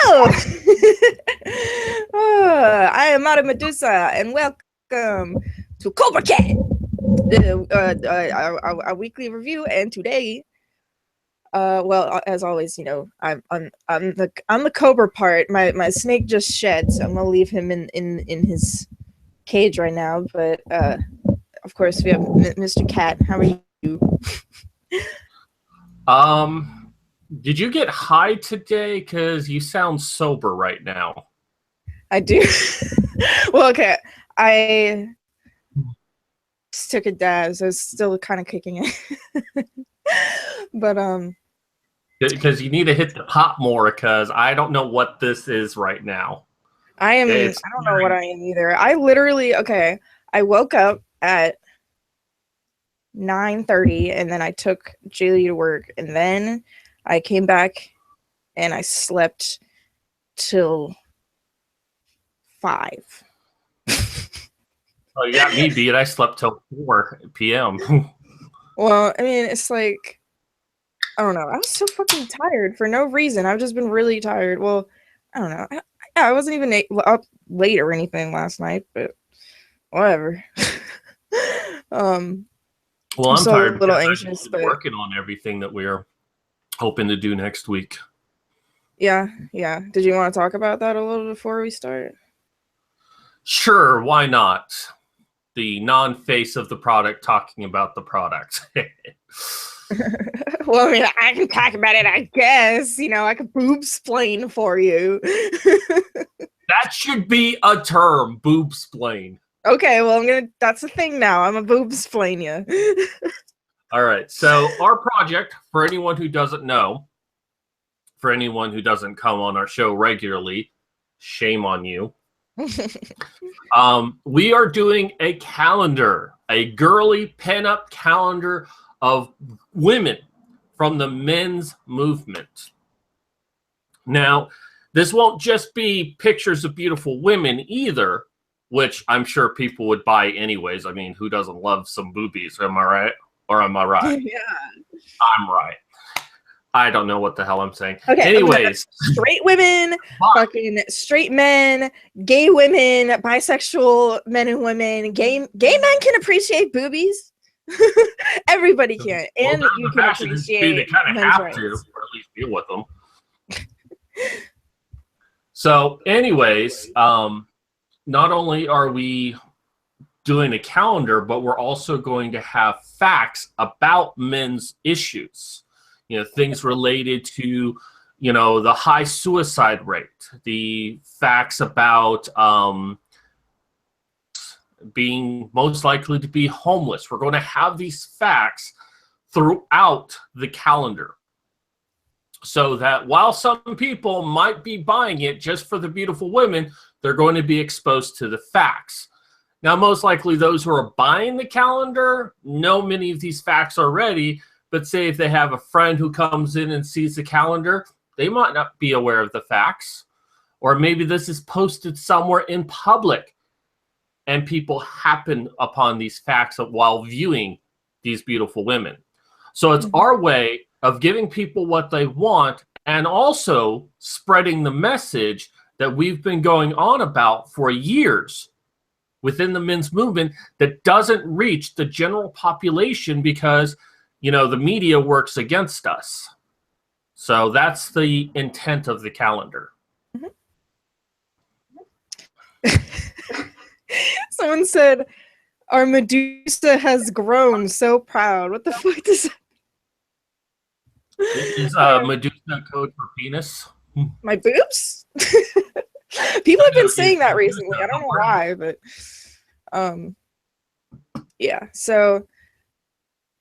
Hello! I am out of Medusa, and welcome to CobraCat, our weekly review. And today, well, as always, you know, I'm the Cobra part. My snake just shed, so I'm gonna leave him in his cage right now. But of course, we have Mr. Cat. How are you? Did you get high today? Because you sound sober right now. I do. Well, okay. I just took a dab, so it's still kind of kicking it. But Because you need to hit the pot more. Because I don't know what this is right now. I don't know what I am either. I literally I woke up at 9:30, and then I took Jaylee to work, and then I came back and I slept till 5. Oh, you got me beat. I slept till 4 p.m. Well, I mean, it's like, I don't know. I was so fucking tired for no reason. I've just been really tired. Well, I don't know. I wasn't even up late or anything last night, but whatever. Well, I'm still tired. a little anxious, but working on everything that we're hoping to do next week. Yeah. Did you want to talk about that a little before we start? Sure, why not? The non-face of the product talking about the product. Well, I mean, I can talk about it, I guess. You know, I could boob-splain for you. That should be a term, boob-splain. Okay, well, that's the thing now. I'm a boob-splain you. All right, so our project, for anyone who doesn't know, for anyone who doesn't come on our show regularly, shame on you. We are doing a calendar, a girly pin-up calendar of women from the men's movement. Now, this won't just be pictures of beautiful women either, which I'm sure people would buy anyways. I mean, who doesn't love some boobies? Am I right? Or am I right? Yeah. I'm right. I don't know what the hell I'm saying. Okay. Anyways. Straight women, fucking straight men, gay women, bisexual men and women, gay men can appreciate boobies. Everybody can. And you can appreciate they kind of men's have rights. to, or at least deal with them. So anyways, not only are we doing a calendar, but we're also going to have facts about men's issues. You know, things related to, you know, the high suicide rate, the facts about being most likely to be homeless. We're going to have these facts throughout the calendar, so that while some people might be buying it just for the beautiful women, they're going to be exposed to the facts. Now, most likely those who are buying the calendar know many of these facts already, but say if they have a friend who comes in and sees the calendar, they might not be aware of the facts. Or maybe this is posted somewhere in public and people happen upon these facts while viewing these beautiful women. So it's our way of giving people what they want and also spreading the message that we've been going on about for years within the men's movement that doesn't reach the general population because, you know, the media works against us. So that's the intent of the calendar. Someone said, our Medusa has grown so proud. What the fuck does that? Is Medusa code for penis? My boobs? People have been saying that recently. I don't know why, but yeah. So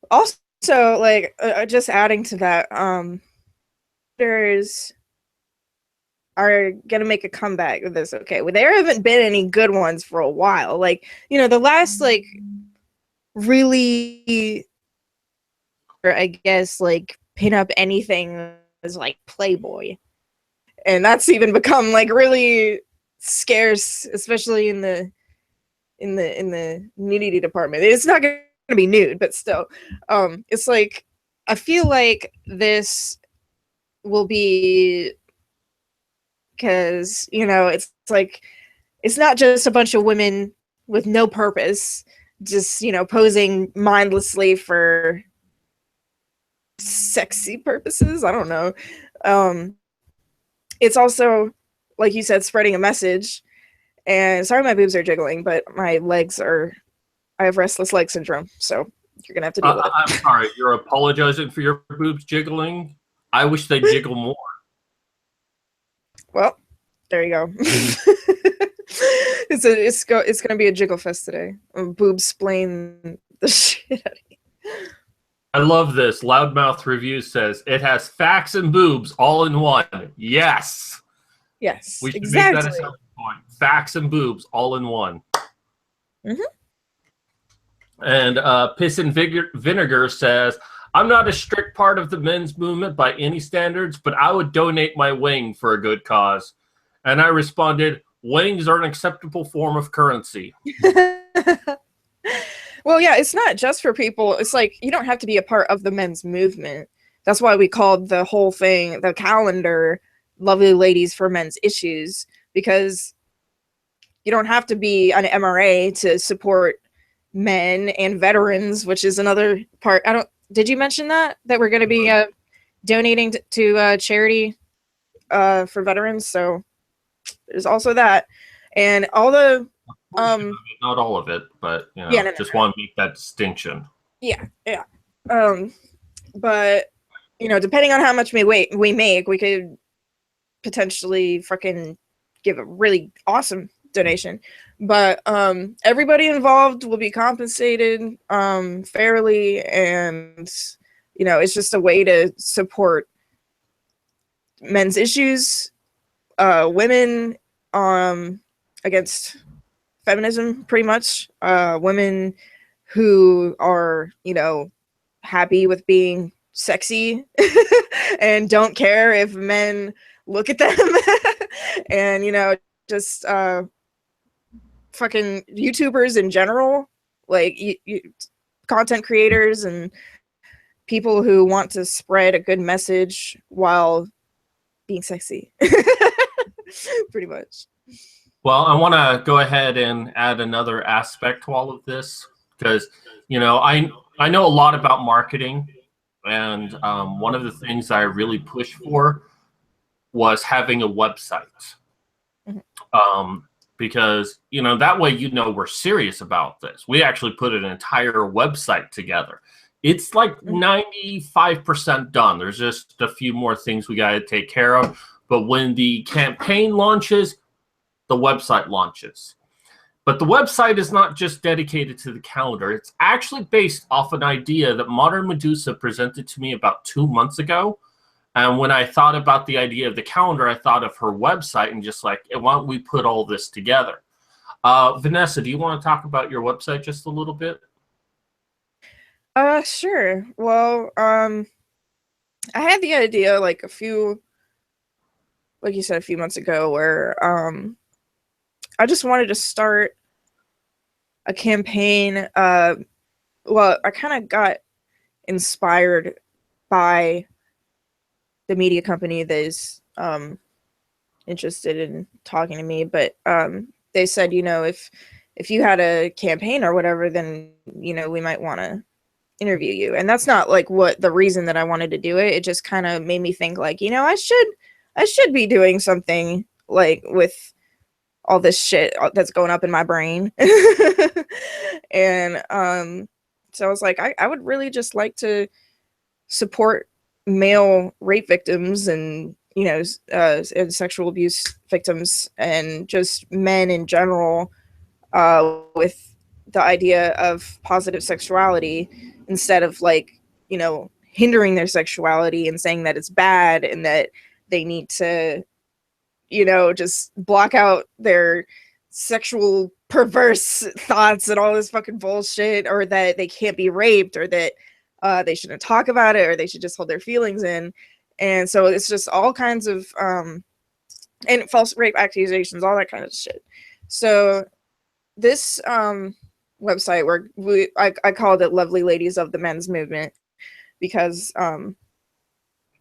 also, like, just adding to that, there's are gonna make a comeback with this. Okay, well, there haven't been any good ones for a while. Like, you know, the last like really, or I guess like pin up anything was like Playboy, and that's even become like really scarce, especially in the nudity department. It's not gonna be nude, but still, it's like I feel like this will be because, you know, it's like, it's not just a bunch of women with no purpose, just, you know, posing mindlessly for sexy purposes. I don't know. It's also, like you said, spreading a message. And sorry, my boobs are jiggling, but my legs are, I have restless leg syndrome, so you're gonna have to deal with it. I'm sorry, you're apologizing for your boobs jiggling? I wish they'd jiggle more. Well, there you go. It's gonna be a jiggle fest today. Boobs splain the shit out of you. I love this. Loudmouth Review says it has facts and boobs all in one. Yes. Yes, We should exactly. make that a selling point. Facts and boobs all in one. Mm-hmm. And Piss and Vinegar says, I'm not a strict part of the men's movement by any standards, but I would donate my wing for a good cause. And I responded, wings are an acceptable form of currency. Well, yeah, it's not just for people. It's like, you don't have to be a part of the men's movement. That's why we called the whole thing, the calendar, Lovely Ladies for Men's Issues, because you don't have to be an MRA to support men and veterans, which is another part. Did you mention that we're going to be donating to charity for veterans? So there's also that, and all the not all of it, but you know, yeah, just want to make that distinction. Yeah. But you know, depending on how much we make, we could potentially fucking give a really awesome donation. But everybody involved will be compensated fairly, and you know, it's just a way to support men's issues, women against feminism, pretty much, women who are, you know, happy with being sexy and don't care if men look at them. And, you know, just fucking YouTubers in general, like content creators and people who want to spread a good message while being sexy. Pretty much. Well, I want to go ahead and add another aspect to all of this, because, you know, I know a lot about marketing, and one of the things I really pushed for was having a website. Mm-hmm. Because, you know, that way, you know, we're serious about this. We actually put an entire website together. It's like 95% done. There's just a few more things we got to take care of. But when the campaign launches, the website launches. But the website is not just dedicated to the calendar. It's actually based off an idea that Modern Medusa presented to me about 2 months ago. And when I thought about the idea of the calendar, I thought of her website and just like, why don't we put all this together? Vanessa, do you want to talk about your website just a little bit? Sure. Well, I had the idea like you said, a few months ago, where I just wanted to start a campaign. Well, I kind of got inspired by the media company that is interested in talking to me, but they said, you know, if you had a campaign or whatever, then, you know, we might want to interview you. And that's not like what the reason that I wanted to do it. It just kind of made me think like, you know, I should be doing something like with all this shit that's going up in my brain. And so I was like, I would really just like to support male rape victims and, you know, and sexual abuse victims and just men in general, with the idea of positive sexuality, instead of like, you know, hindering their sexuality and saying that it's bad and that they need to, you know, just block out their sexual perverse thoughts and all this fucking bullshit, or that they can't be raped, or that they shouldn't talk about it, or they should just hold their feelings in. And so it's just all kinds of and false rape accusations, all that kind of shit. So this website, where I called it Lovely Ladies of the Men's Movement, because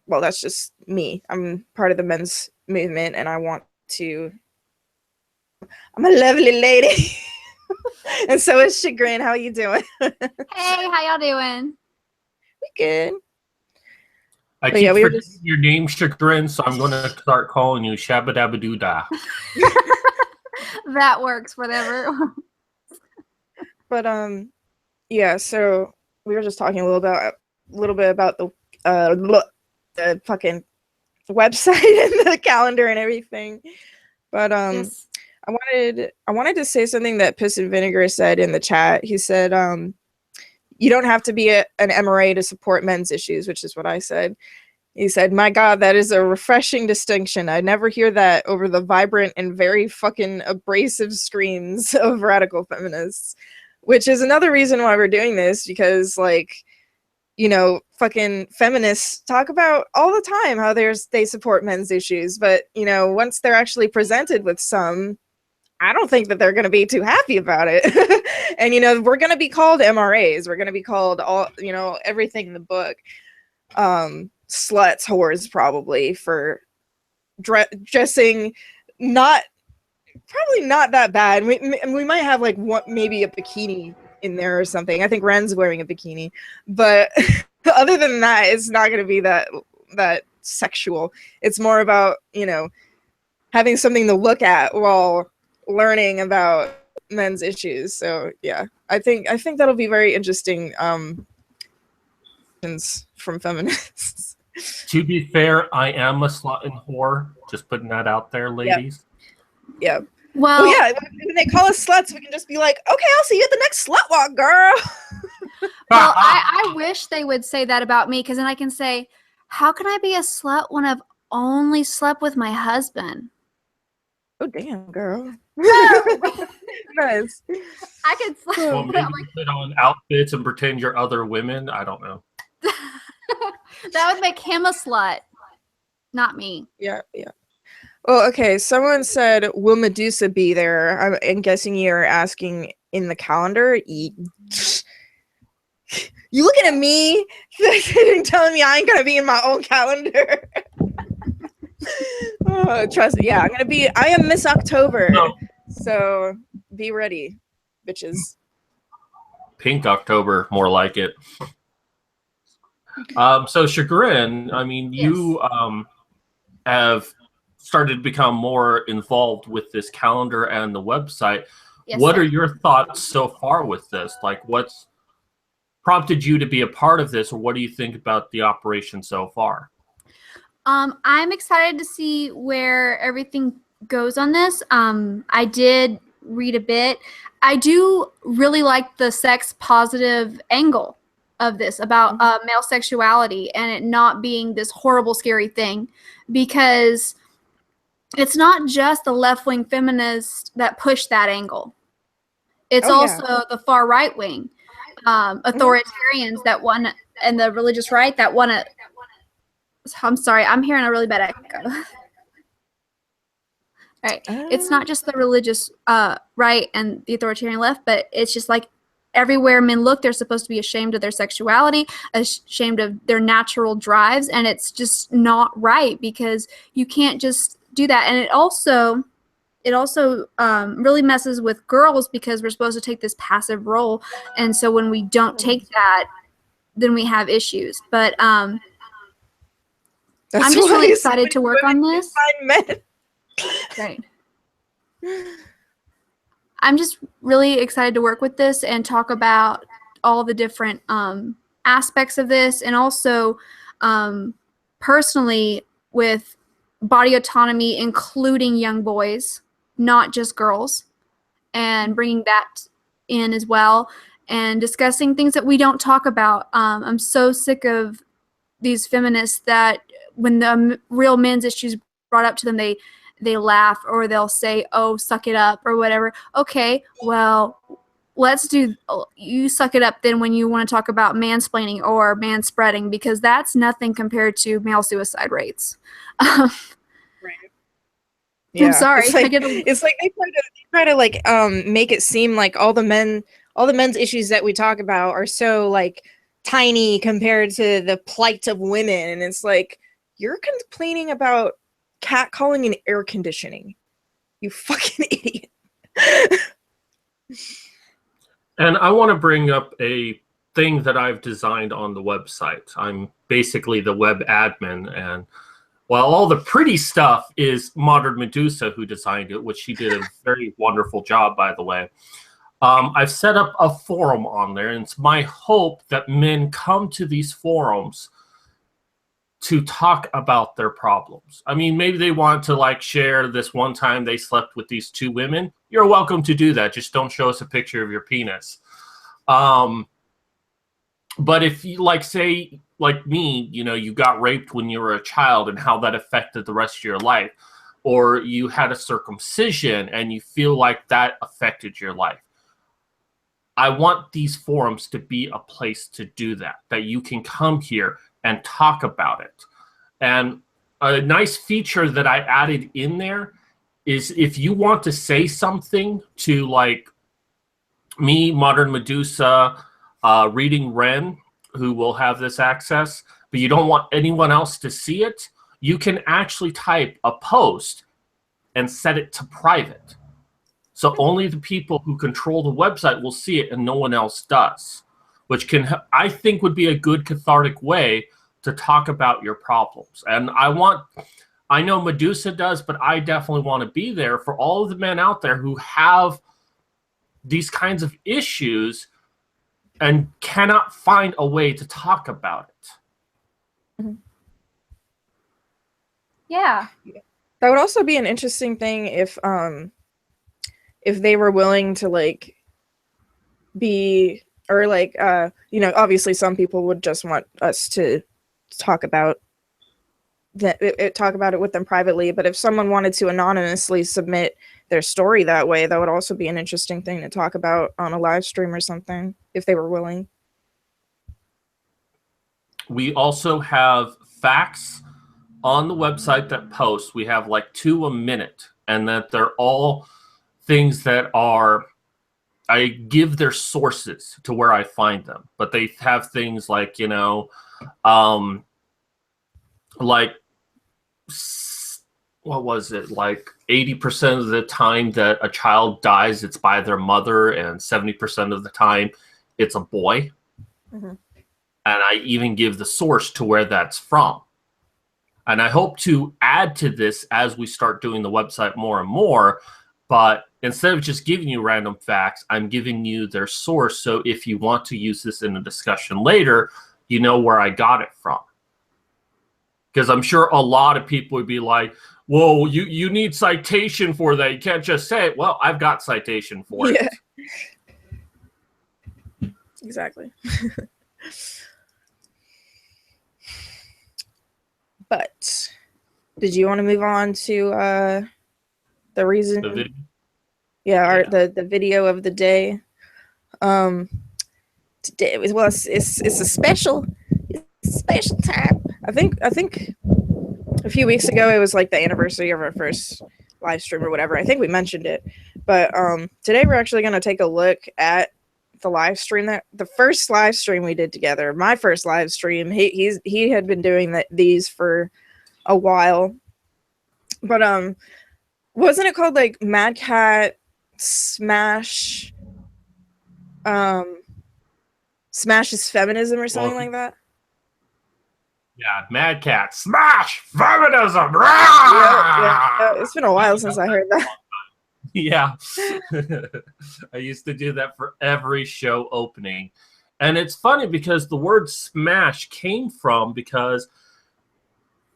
well, that's just me. I'm part of the men's movement, and I want to. I'm a lovely lady. And so is Chagrin. How you doing? Hey, how y'all doing? We good. I But keep yeah, we were forgetting just your name, Chagrin, so I'm going to start calling you Shabba Dabba Doo Da. That works, whatever. but yeah, so we were just talking a little bit about the fucking website and the calendar and everything. But Yes. I wanted to say something that Piss and Vinegar said in the chat. He said you don't have to be an MRA to support men's issues, which is what I said. He said, "My God, that is a refreshing distinction. I never hear that over the vibrant and very fucking abrasive screams of radical feminists," which is another reason why we're doing this, because, like, you know, fucking feminists talk about all the time how they support men's issues, but, you know, once they're actually presented with some, I don't think that they're going to be too happy about it. And, you know, we're going to be called MRAs. We're going to be called all, you know, everything in the book. Sluts, whores, probably, for dressing probably not that bad. We might have like maybe a bikini in there or something. I think Ren's wearing a bikini, but other than that, it's not going to be that sexual. It's more about, you know, having something to look at while learning about men's issues. So yeah, I think that'll be very interesting from feminists. To be fair, I am a slut and whore. Just putting that out there, ladies. Yeah. Well, yeah, when they call us sluts, we can just be like, okay, I'll see you at the next slut walk, girl. well, I wish they would say that about me, because then I can say, how can I be a slut when I've only slept with my husband? Oh, damn, girl. No! Nice. I could sleep. Well, maybe you put on outfits and pretend you're other women. I don't know. That would make him a slut, not me. Yeah. Well, okay, someone said, will Medusa be there? I'm guessing you're asking in the calendar. You looking at me and telling me I ain't gonna be in my own calendar? Trust me, yeah, I am Miss October. No. So be ready, bitches. Pink October, more like it. So Chagrin, I mean, you have started to become more involved with this calendar and the website. Yes, what sir. are your thoughts so far with this? Like, what's prompted you to be a part of this, or what do you think about the operation so far? I'm excited to see where everything goes on this. I did read a bit. I do really like the sex positive angle of this about male sexuality and it not being this horrible, scary thing, because it's not just the left-wing feminists that push that angle. It's also the far right wing authoritarians that want, and the religious right that want to. I'm sorry, I'm hearing a really bad echo. All right, it's not just the religious right and the authoritarian left, but it's just like everywhere men look, they're supposed to be ashamed of their sexuality, ashamed of their natural drives, and it's just not right, because you can't just do that. And it also really messes with girls, because we're supposed to take this passive role, and so when we don't take that, then we have issues. But I'm just really excited to work on this. Right. I'm just really excited to work with this and talk about all the different aspects of this, and also personally with body autonomy, including young boys, not just girls, and bringing that in as well, and discussing things that we don't talk about. I'm so sick of these feminists that when the real men's issues brought up to them, they laugh, or they'll say, oh, suck it up, or whatever. Okay, well, you suck it up then when you want to talk about mansplaining or manspreading, because that's nothing compared to male suicide rates. Right. Yeah. I'm sorry. It's like they try to like make it seem like all the men's issues that we talk about are so like tiny compared to the plight of women, and it's like, you're complaining about catcalling and air conditioning. You fucking idiot. And I want to bring up a thing that I've designed on the website. I'm basically the web admin, and while all the pretty stuff is Modern Medusa who designed it, which she did a very wonderful job, by the way. I've set up a forum on there, and it's my hope that men come to these forums to talk about their problems. I mean, maybe they want to like share this one time they slept with these 2 women. You're welcome to do that. Just don't show us a picture of your penis. But if you like, say, like me, you know, you got raped when you were a child and how that affected the rest of your life, or you had a circumcision and you feel like that affected your life. I want these forums to be a place to do that you can come here and talk about it. And a nice feature that I added in there is if you want to say something to like me, Modern Medusa, Reading Ren, who will have this access, but you don't want anyone else to see it, you can actually type a post and set it to private. So only the people who control the website will see it and no one else does, which can, I think, would be a good cathartic way to talk about your problems. And I know Medusa does, but I definitely want to be there for all of the men out there who have these kinds of issues and cannot find a way to talk about it. Mm-hmm. Yeah. That would also be an interesting thing if they were willing to like be, or like you know, obviously some people would just want us to talk about it with them privately, but if someone wanted to anonymously submit their story that way, that would also be an interesting thing to talk about on a live stream or something, if they were willing. We also have facts on the website that post. We have like 2 a minute, and that they're all things that are, I give their sources to where I find them, but they have things like, you know, like, what was it? Like 80% of the time that a child dies, it's by their mother, and 70% of the time it's a boy. Mm-hmm. And I even give the source to where that's from. And I hope to add to this as we start doing the website more and more. But instead of just giving you random facts, I'm giving you their source. So if you want to use this in a discussion later, you know where I got it from. Because I'm sure a lot of people would be like, whoa, you need citation for that. You can't just say it. Well, I've got citation for it. Exactly. But did you want to move on to the reason? The video? Yeah, the video of the day. Today it's a special time. I think a few weeks ago it was like the anniversary of our first live stream or whatever. I think we mentioned it, but today we're actually going to take a look at the live stream, that the first live stream we did together. My first live stream. He had been doing these for a while, but wasn't it called like Mad Cat Smashes Feminism or something like that? Yeah, Mad Cat Smash Feminism. Yeah, it's been a while since I heard that. Yeah. I used to do that for every show opening. And it's funny because the word smash came from, because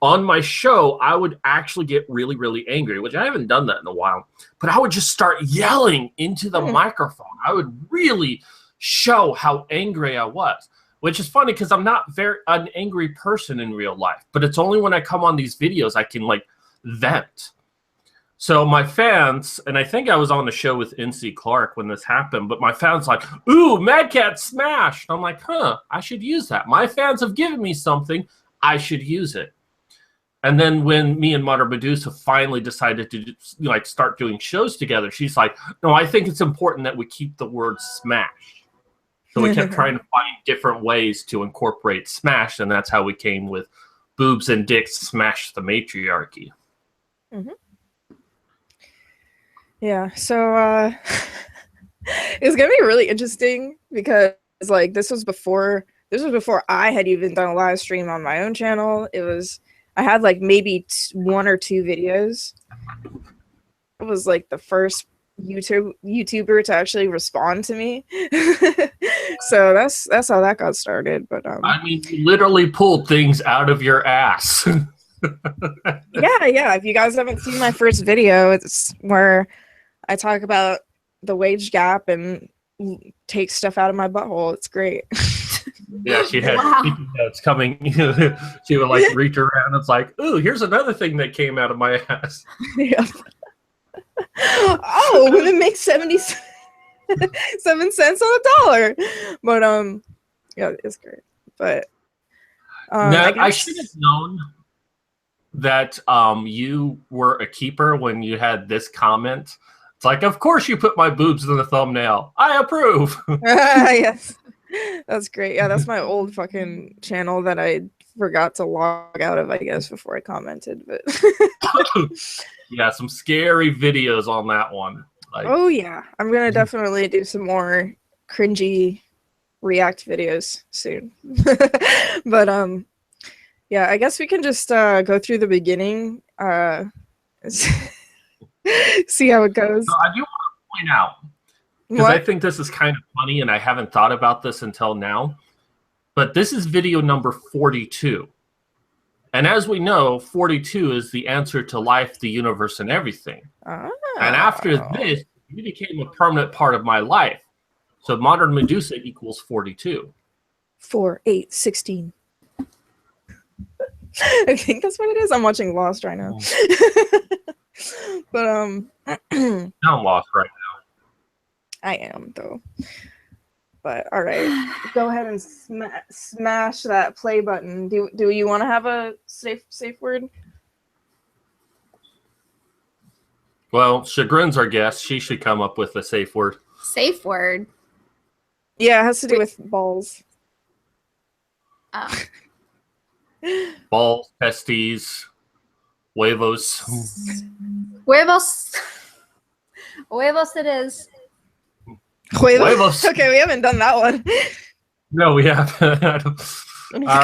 on my show, I would actually get really, really angry, which I haven't done that in a while. But I would just start yelling into the microphone. I would really show how angry I was, which is funny because I'm not an angry person in real life. But it's only when I come on these videos I can like vent. So my fans, and I think I was on the show with NC Clark when this happened, but my fans like, ooh, Mad Cat Smash. And I'm like, I should use that. My fans have given me something. I should use it. And then when me and Mother Medusa finally decided to like start doing shows together, she's like, no, I think it's important that we keep the word smash. So we kept trying to find different ways to incorporate smash, and that's how we came with boobs and dicks smash the matriarchy. Mm-hmm. Yeah, so it's gonna be really interesting because like this was before I had even done a live stream on my own channel. I had like maybe one or two videos. It was like the first YouTuber to actually respond to me. So that's how that got started. But I mean, you literally pulled things out of your ass. yeah. If you guys haven't seen my first video, it's where I talk about the wage gap and take stuff out of my butthole. It's great. Yeah, she had sticky notes coming. She would like reach around. It's like, ooh, here's another thing that came out of my ass. Yeah. Oh, women make 77 cents on a dollar. But yeah, it's great. But now, I should have known that you were a keeper when you had this comment. It's like, of course you put my boobs in the thumbnail. I approve. Yes. That's great. Yeah, that's my old fucking channel that I forgot to log out of, I guess, before I commented. But yeah, some scary videos on that one. Like, oh yeah, I'm gonna definitely do some more cringy React videos soon. But yeah, I guess we can just go through the beginning. See how it goes. so I do want to point out, because I think this is kind of funny and I haven't thought about this until now, but this is video number 42. And as we know, 42 is the answer to life, the universe, and everything. Oh. And after this, you became a permanent part of my life. So modern Medusa equals 42. 4, 8, 16. I think that's what it is. I'm watching Lost right now. But Now I'm lost right now. I am though. But all right, go ahead and smash that play button. Do you want to have a safe word? Well, Chagrin's our guest. She should come up with a safe word. Safe word. Yeah, it has to do with balls. Oh. Balls, testes, huevos. Huevos. Huevos it is. Huevos. Okay, we haven't done that one. No, we haven't. All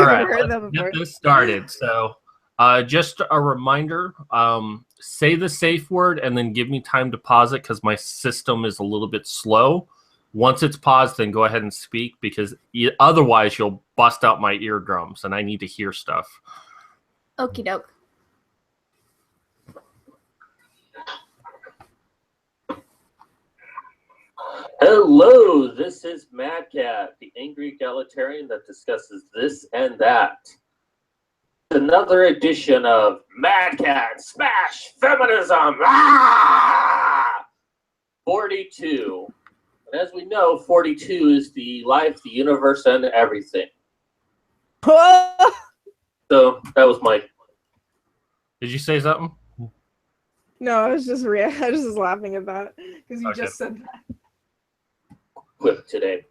right, heard that let's before. get this started. So, just a reminder, say the safe word and then give me time to pause it because my system is a little bit slow. Once it's paused, then go ahead and speak because otherwise you'll bust out my eardrums and I need to hear stuff. Okie doke. Hello, this is MadCat, the angry egalitarian that discusses this and that. Another edition of MadCat Smash Feminism. 42. And as we know, 42 is the life, the universe, and everything. So that was my. Did you say something? No, I was just laughing at that because you just said that. Quip today.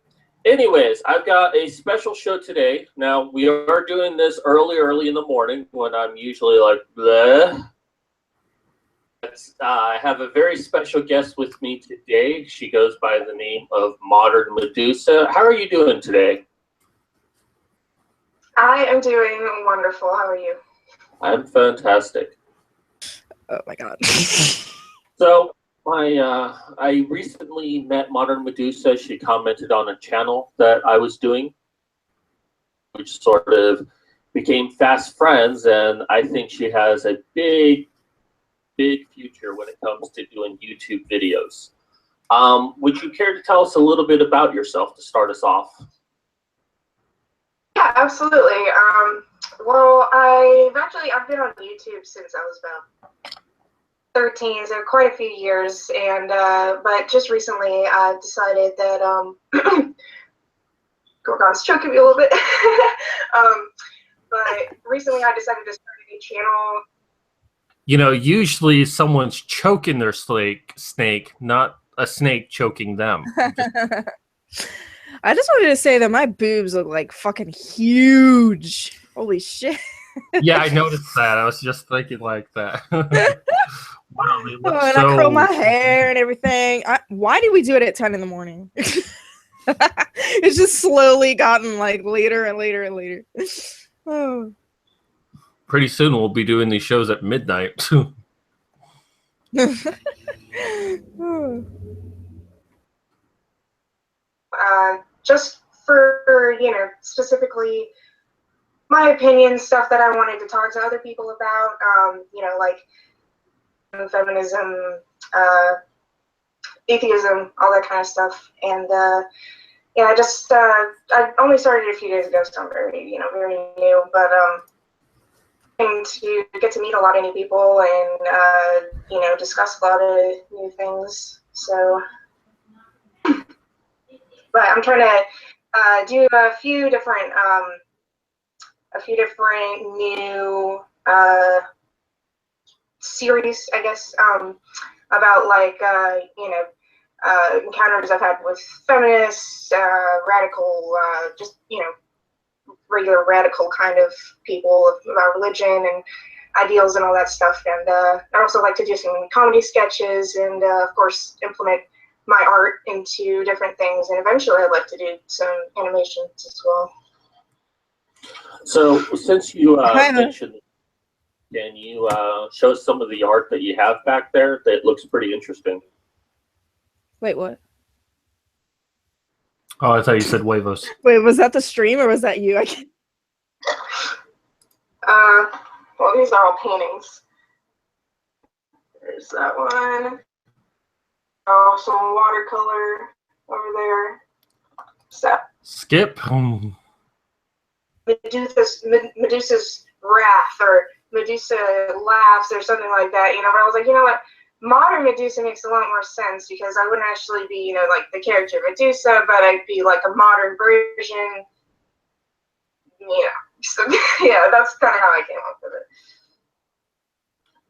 Anyways, I've got a special show today. Now, we are doing this early in the morning when I'm usually like, bleh. I have a very special guest with me today. She goes by the name of Modern Medusa. How are you doing today? I am doing wonderful. How are you? I'm fantastic. Oh my god. So, I recently met Modern Medusa. She commented on a channel that I was doing, which sort of became fast friends, and I think she has a big future when it comes to doing YouTube videos. Would you care to tell us a little bit about yourself to start us off? Yeah, absolutely. Well, I've been on YouTube since I was about 13, so quite a few years, and but just recently I decided that Gorgon's choking me a little bit. But recently I decided to start a new channel. You know, usually someone's choking their snake, not a snake choking them. I just wanted to say that my boobs look like fucking huge. Holy shit. Yeah, I noticed that. I was just thinking like that. Wow, they look and so... I curl my hair and everything. Why do we do it at 10 in the morning? It's just slowly gotten like later and later and later. Oh. Pretty soon we'll be doing these shows at midnight. Just for, specifically my opinion, stuff that I wanted to talk to other people about, like feminism, atheism, all that kind of stuff. And I only started a few days ago, so I'm very, very new, but to get to meet a lot of new people and, discuss a lot of new things. So, but I'm trying to do a few different new series, I guess, about like encounters I've had with feminists, radical, just regular radical kind of people about religion and ideals and all that stuff. And I also like to do some comedy sketches and of course implement my art into different things. And eventually I'd like to do some animations as well. So since you mentioned, can you show some of the art that you have back there that looks pretty interesting? Wait, what? Oh, I thought you said huevos. Wait, was that the stream or was that you? I can't... Well, these are all paintings. There's that one. Oh, some watercolor over there. Skip. Medusa's wrath or Medusa laughs or something like that, but I was like, you know what? Modern Medusa makes a lot more sense because I wouldn't actually be, like the character Medusa, but I'd be like a modern version. So yeah, that's kind of how I came up with it.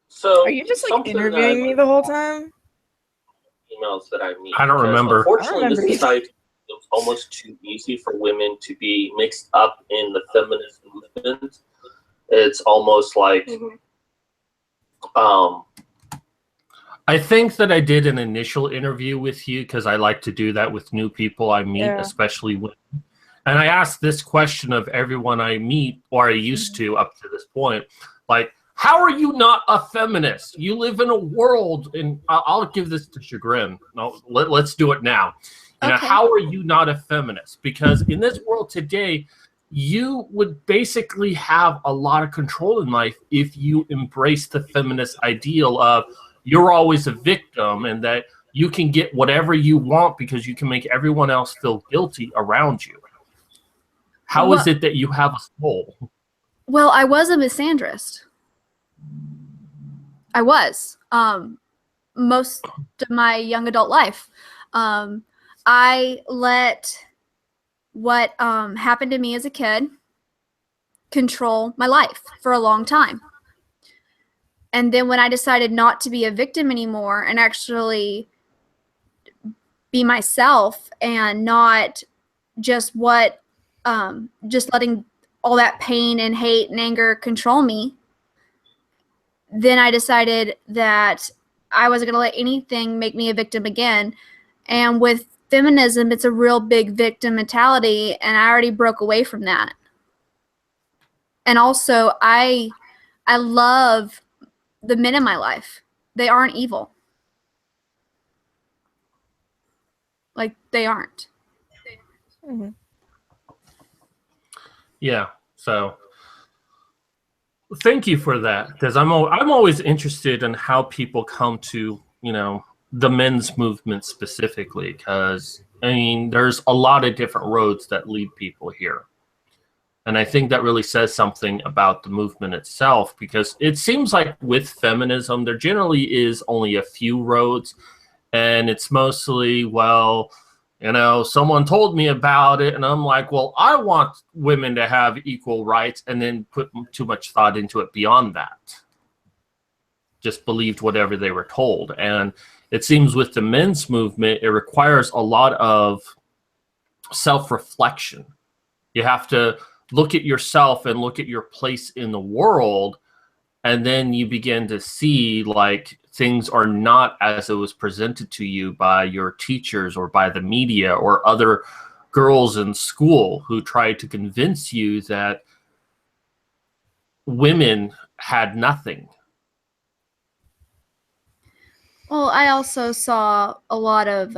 So are you just like interviewing me the whole time? Emails that I meet. I don't remember. Unfortunately, this society is almost too easy for women to be mixed up in the feminist movement. It's almost like, I think that I did an initial interview with you because I like to do that with new people I meet, especially women. And I asked this question of everyone I meet, or I used to up to this point, like, how are you not a feminist? You live in a world, and I'll give this to Chagrin. No, let's do it now. How are you not a feminist? Because in this world today, you would basically have a lot of control in life if you embrace the feminist ideal of you're always a victim and that you can get whatever you want because you can make everyone else feel guilty around you. How is it that you have a soul? Well, I was a misandrist. I was. Most of my young adult life. I let what happened to me as a kid control my life for a long time. And then when I decided not to be a victim anymore and actually be myself and not just just letting all that pain and hate and anger control me, then I decided that I wasn't going to let anything make me a victim again. And with feminism, it's a real big victim mentality, and I already broke away from that. And also, I love the men in my life. They aren't evil. Like, they aren't. Mm-hmm. Yeah, so thank you for that, because I'm always interested in how people come to, the men's movement specifically, because, there's a lot of different roads that lead people here. And I think that really says something about the movement itself, because it seems like with feminism, there generally is only a few roads, and it's mostly, someone told me about it, and I'm like, well, I want women to have equal rights, and then put too much thought into it beyond that. Just believed whatever they were told. And it seems with the men's movement, it requires a lot of self-reflection. You have to look at yourself and look at your place in the world And then you begin to see like things are not as it was presented to you by your teachers or by the media or other girls in school who tried to convince you that women had nothing. Well, I also saw a lot of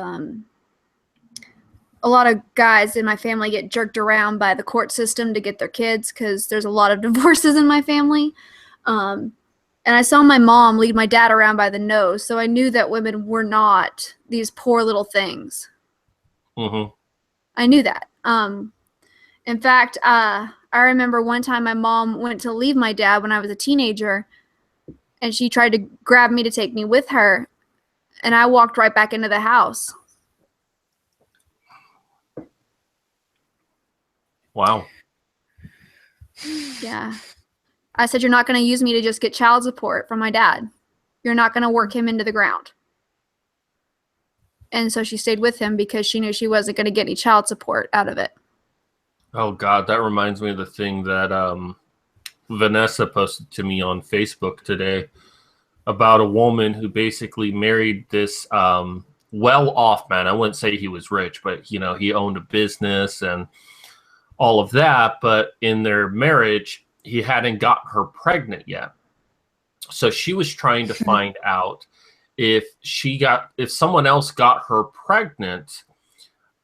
guys in my family get jerked around by the court system to get their kids, because there's a lot of divorces in my family. And I saw my mom lead my dad around by the nose, so I knew that women were not these poor little things. Mm-hmm. I knew that. In fact, I remember one time my mom went to leave my dad when I was a teenager, and she tried to grab me to take me with her, and I walked right back into the house. Wow. Yeah. I said, you're not going to use me to just get child support from my dad. You're not going to work him into the ground. And so she stayed with him because she knew she wasn't going to get any child support out of it. Oh, God, that reminds me of the thing that Vanessa posted to me on Facebook today about a woman who basically married this well-off man. I wouldn't say he was rich, but, you know, he owned a business and all of that. But in their marriage, he hadn't got her pregnant yet. So she was trying to find out if someone else got her pregnant,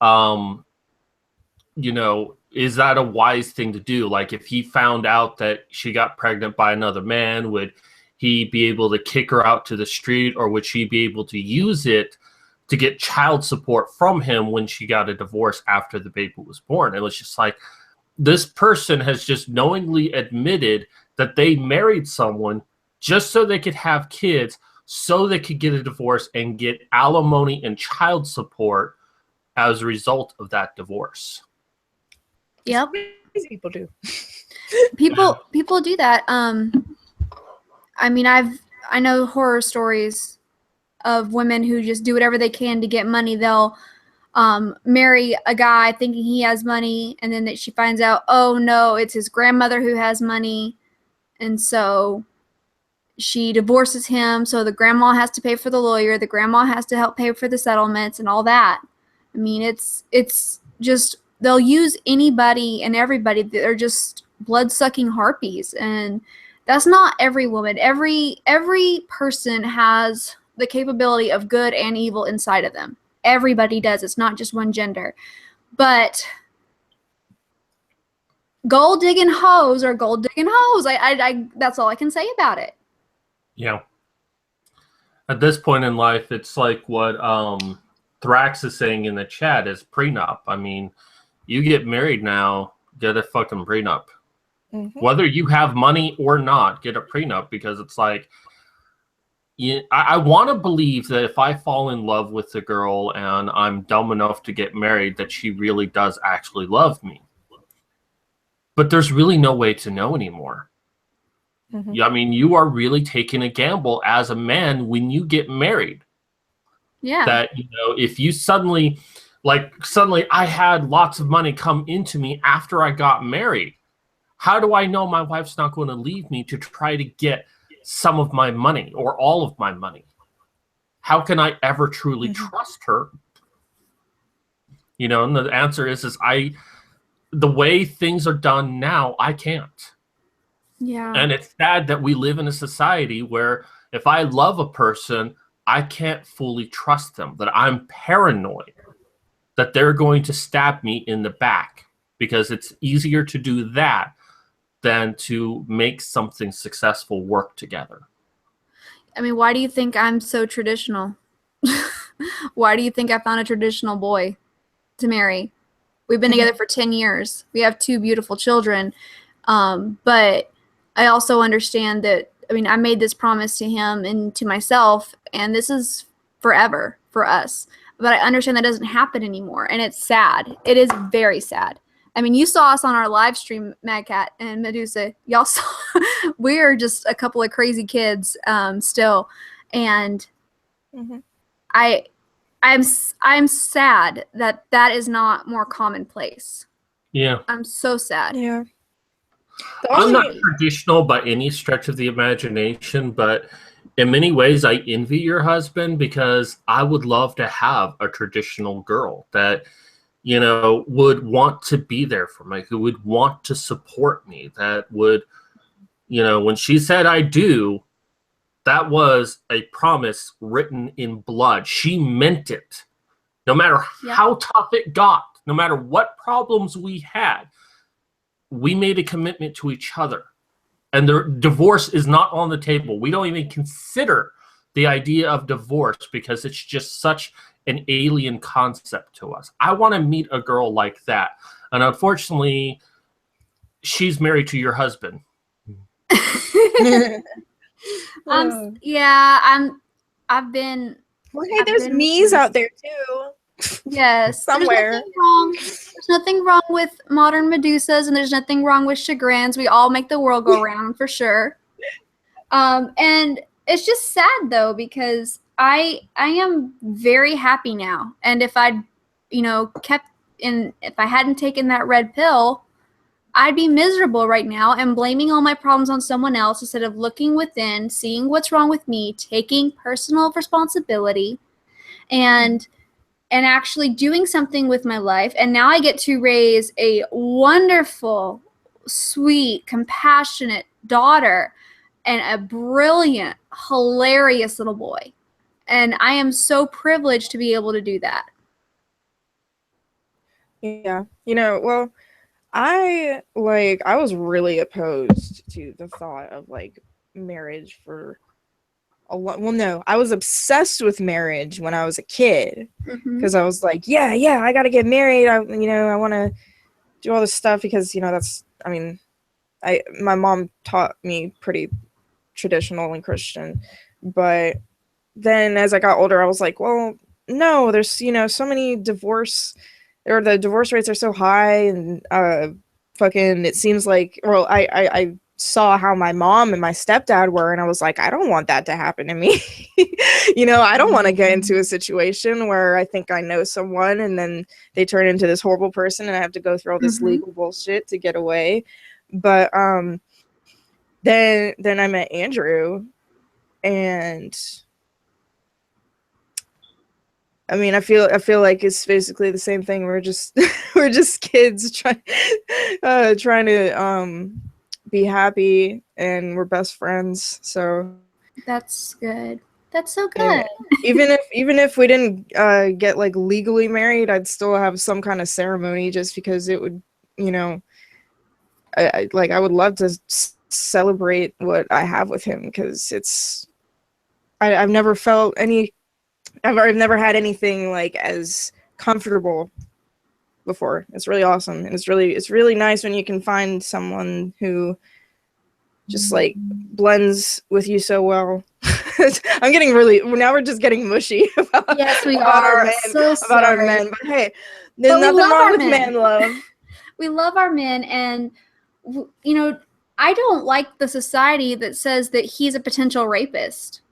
you know, is that a wise thing to do? Like, if he found out that she got pregnant by another man, would he be able to kick her out to the street, or would she be able to use it to get child support from him when she got a divorce after the baby was born? It was just like, this person has just knowingly admitted that they married someone just so they could have kids, so they could get a divorce and get alimony and child support as a result of that divorce. Yep. People do. People do that. I mean, I know horror stories of women who just do whatever they can to get money. They'll marry a guy thinking he has money, and then that she finds out, oh no, it's his grandmother who has money, and so she divorces him. So the grandma has to pay for the lawyer, the grandma has to help pay for the settlements and all that. I mean, it's just, they'll use anybody and everybody. They're just blood-sucking harpies, and that's not every woman. Every person has the capability of good and evil inside of them. Everybody does. It's not just one gender. But gold digging hoes are gold digging hoes. I that's all I can say about it. Yeah. At this point in life, it's like what Thrax is saying in the chat is prenup. I mean, you get married now, get a fucking prenup. Mm-hmm. Whether you have money or not, get a prenup, because it's like, I want to believe that if I fall in love with the girl and I'm dumb enough to get married, that she really does actually love me. But there's really no way to know anymore. Mm-hmm. I mean, you are really taking a gamble as a man when you get married. Yeah. That, you know, if you suddenly I had lots of money come into me after I got married, how do I know my wife's not going to leave me to try to get some of my money or all of my money? How can I ever truly mm-hmm. trust her? You know, and the answer is the way things are done now, I can't. Yeah. And it's sad that we live in a society where if I love a person, I can't fully trust them, that I'm paranoid that they're going to stab me in the back, because it's easier to do that than to make something successful work together. I mean, why do you think I'm so traditional? Why do you think I found a traditional boy to marry? We've been together for 10 years. We have 2 beautiful children. But I also understand that, I mean, I made this promise to him and to myself, and this is forever for us. But I understand that doesn't happen anymore, and it's sad. It is very sad. I mean, you saw us on our live stream, MadCat and Medusa. Y'all saw we are just a couple of crazy kids still, and mm-hmm. I'm sad that is not more commonplace. Yeah, I'm so sad. Yeah. The I'm not only- traditional by any stretch of the imagination, but in many ways, I envy your husband because I would love to have a traditional girl that, you know, would want to be there for me, who would want to support me, that would, you know, when she said I do, that was a promise written in blood. She meant it. No matter how tough it got, no matter what problems we had, we made a commitment to each other. And the divorce is not on the table. We don't even consider the idea of divorce because it's just such an alien concept to us. I want to meet a girl like that. And unfortunately, she's married to your husband. I've been. Well, hey, there's me's out there too. Yes, somewhere. There's nothing wrong with modern Medusas, and there's nothing wrong with chagrins. We all make the world go round for sure. And it's just sad though because I am very happy now, and if I'd, you know, if I hadn't taken that red pill, I'd be miserable right now and blaming all my problems on someone else instead of looking within, seeing what's wrong with me, taking personal responsibility, and actually doing something with my life. And now I get to raise a wonderful, sweet, compassionate daughter and a brilliant, hilarious little boy. And I am so privileged to be able to do that. Yeah. You know, well, I was really opposed to the thought of like marriage for a lot. Well, no, I was obsessed with marriage when I was a kid because I was like, yeah, I got to get married. I want to do all this stuff because, you know, my mom taught me pretty traditional and Christian, but then as I got older, I was like, well, no, there's, you know, so many the divorce rates are so high and it seems like, well, I saw how my mom and my stepdad were, and I was like, I don't want that to happen to me. You know, I don't want to get into a situation where I think I know someone and then they turn into this horrible person and I have to go through all this legal bullshit to get away. But then I met Andrew, and I mean, I feel like it's basically the same thing. We're just kids trying to be happy, and we're best friends. So that's good. That's so good. Even if we didn't get like legally married, I'd still have some kind of ceremony just because it would, you know, I would love to celebrate what I have with him because I've never felt I've never had anything like as comfortable before. It's really awesome, and it's really nice when you can find someone who just like blends with you so well. I'm getting now we're just getting mushy about, yes, we about are. our men, so about our men. But hey, there's nothing wrong with man love. We love our men, and you know, I don't like the society that says that he's a potential rapist.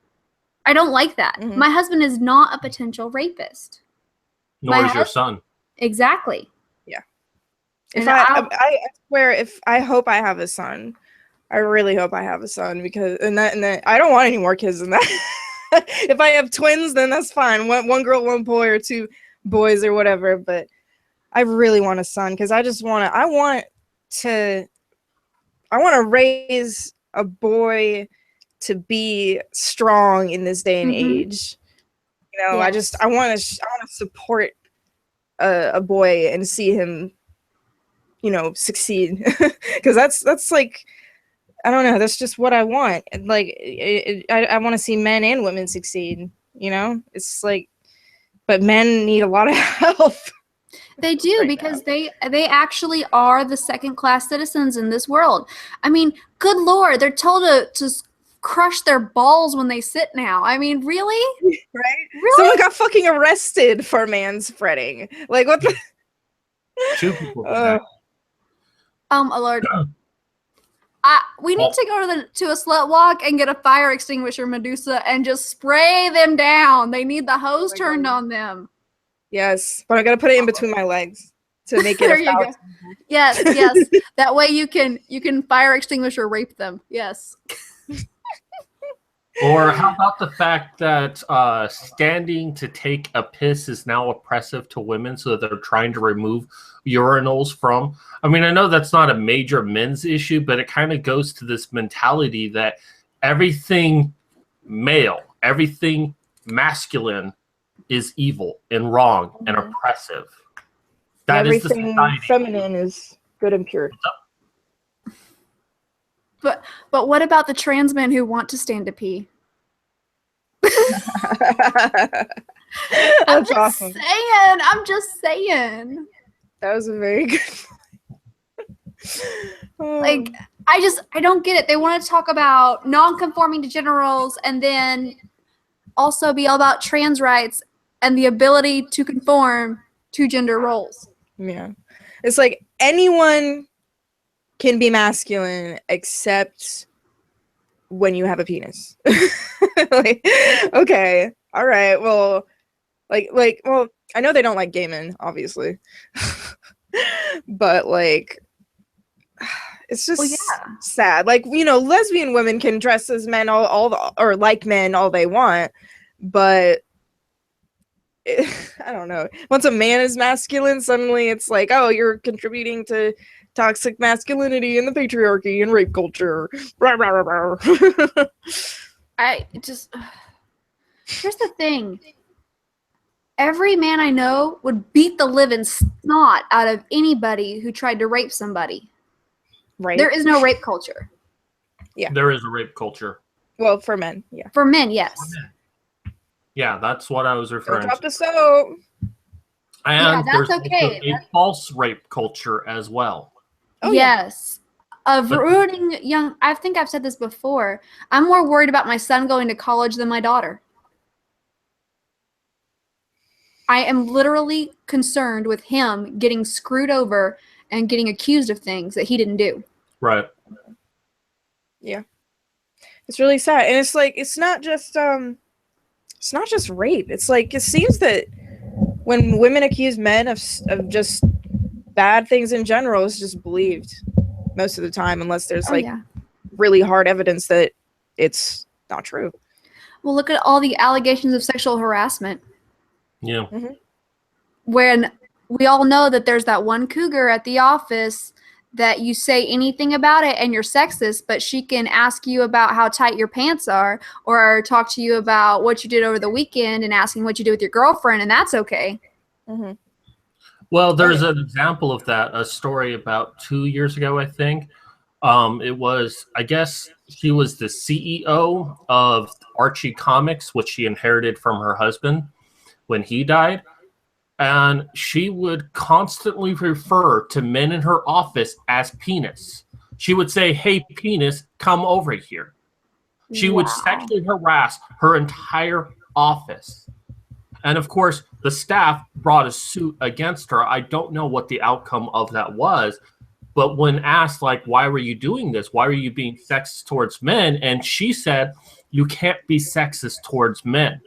I don't like that. My husband is not a potential rapist. Nor is your son. Exactly. Yeah. If I swear, I hope I have a son. I really hope I have a son because and that I don't want any more kids than that. If I have twins, then that's fine. One girl, one boy, or two boys, or whatever. But I really want a son because I want to raise a boy to be strong in this day and age. You know, yes. I want to support a boy and see him, you know, succeed because that's like, I don't know, that's just what I want. Like I want to see men and women succeed, you know. It's like, but men need a lot of help. They do right because now. they actually are the second-class citizens in this world. I mean, good Lord, they're told to crush their balls when they sit now. I mean, really? Right? Really? Someone got fucking arrested for manspreading. Like, what the? Two people. Lord. We need to go to a slut walk and get a fire extinguisher, Medusa, and just spray them down. They need the hose turned on them. Yes, but I gotta put it in between my legs. to make it There a you foul. go. Yes, yes. That way you can fire extinguisher rape them. Yes. Or how about the fact that standing to take a piss is now oppressive to women, so that they're trying to remove urinals from? I mean, I know that's not a major men's issue, but it kind of goes to this mentality that everything male, everything masculine is evil and wrong and oppressive. That is the Everything society. feminine is good and pure. But what about the trans men who want to stand to pee? I'm That's just awesome. saying. I'm just saying. That was a very good. Like, I don't get it. They want to talk about non-conforming to gender roles and then also be all about trans rights and the ability to conform to gender roles. Yeah, it's like anyone can be masculine except when you have a penis. Like, okay, all right, well, well, I know they don't like gay men, obviously, but like, it's just sad. Like, you know, lesbian women can dress as men or like men all they want, but I don't know. Once a man is masculine, suddenly it's like, oh, you're contributing to toxic masculinity and the patriarchy and rape culture. Here's the thing. Every man I know would beat the living snot out of anybody who tried to rape somebody. Right. There is no rape culture. Yeah. There is a rape culture. Well, for men, yeah. For men, yes. For men. Yeah, that's what I was referring Drop to. the soap. And that's there's okay. also a false rape culture as well. Oh, yes. Of ruining young. I think I've said this before. I'm more worried about my son going to college than my daughter. I am literally concerned with him getting screwed over and getting accused of things that he didn't do. Right. Yeah. It's really sad. And it's like, it's not just rape. It's like, it seems that when women accuse men of just bad things in general, it's just believed most of the time, unless there's really hard evidence that it's not true. Well, look at all the allegations of sexual harassment. Yeah. Mm-hmm. When we all know that there's that one cougar at the office that you say anything about it and you're sexist, but she can ask you about how tight your pants are or talk to you about what you did over the weekend and asking what you did with your girlfriend, and that's okay. Mm-hmm. Well, there's an example of that, a story about 2 years ago, I think. It was, I guess, she was the CEO of Archie Comics, which she inherited from her husband when he died. And she would constantly refer to men in her office as penis. She would say, "Hey, penis, come over here." She would sexually harass her entire office. And of course, the staff brought a suit against her. I don't know what the outcome of that was. But when asked, like, why were you doing this? Why were you being sexist towards men? And she said, you can't be sexist towards men.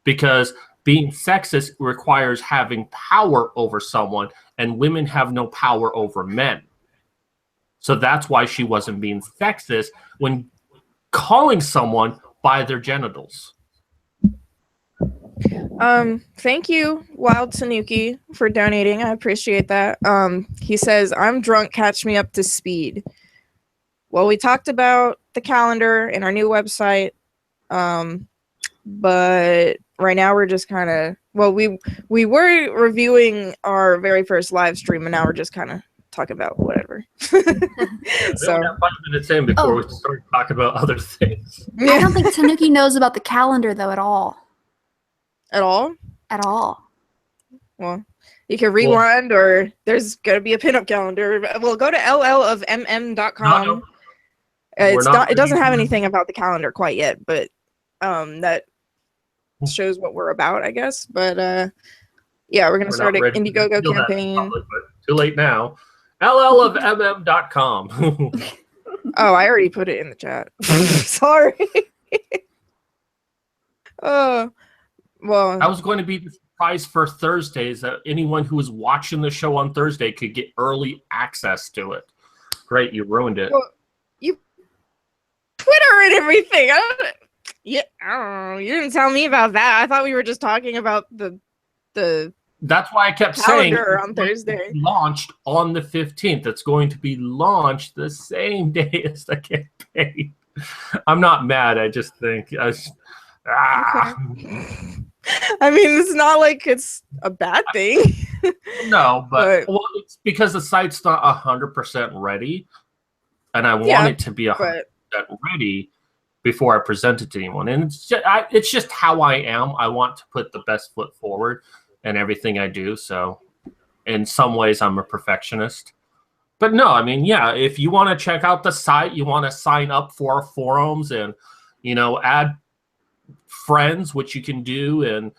Because being sexist requires having power over someone, and women have no power over men. So that's why she wasn't being sexist when calling someone by their genitals. Thank you, Wild Tanuki, for donating. I appreciate that. He says, I'm drunk, catch me up to speed. Well, we talked about the calendar and our new website. But right now we're just kind of, well, we were reviewing our very first live stream, and now we're just kind of talking about whatever. So we got 5 minutes in before we start talking about other things. I don't think Tanuki knows about the calendar though at all. At all? At all. Well, you can rewind, or there's gonna be a pinup calendar. Well, go to llofmm.com. No. It doesn't have anything about the calendar quite yet, but that shows what we're about, I guess. But yeah, we're gonna start an Indiegogo campaign. Public, but too late now. llofmm.com. Oh, I already put it in the chat. Sorry. Well, I was going to be surprise for Thursday is that anyone who was watching the show on Thursday could get early access to it. Great, you ruined it. Well, you Twitter and everything. I don't know. You didn't tell me about that. I thought we were just talking about the That's why I kept saying calendar on Thursday. Launched on the 15th. It's going to be launched the same day as the campaign. I'm not mad. I just think Okay. I mean, it's not like it's a bad thing. No, but But- well, it's because the site's not 100% ready, and I want it to be 100% ready before I present it to anyone. And it's just how I am. I want to put the best foot forward in everything I do. So, in some ways, I'm a perfectionist. But no, I mean, yeah, if you want to check out the site, you want to sign up for our forums and, add friends, which you can do, and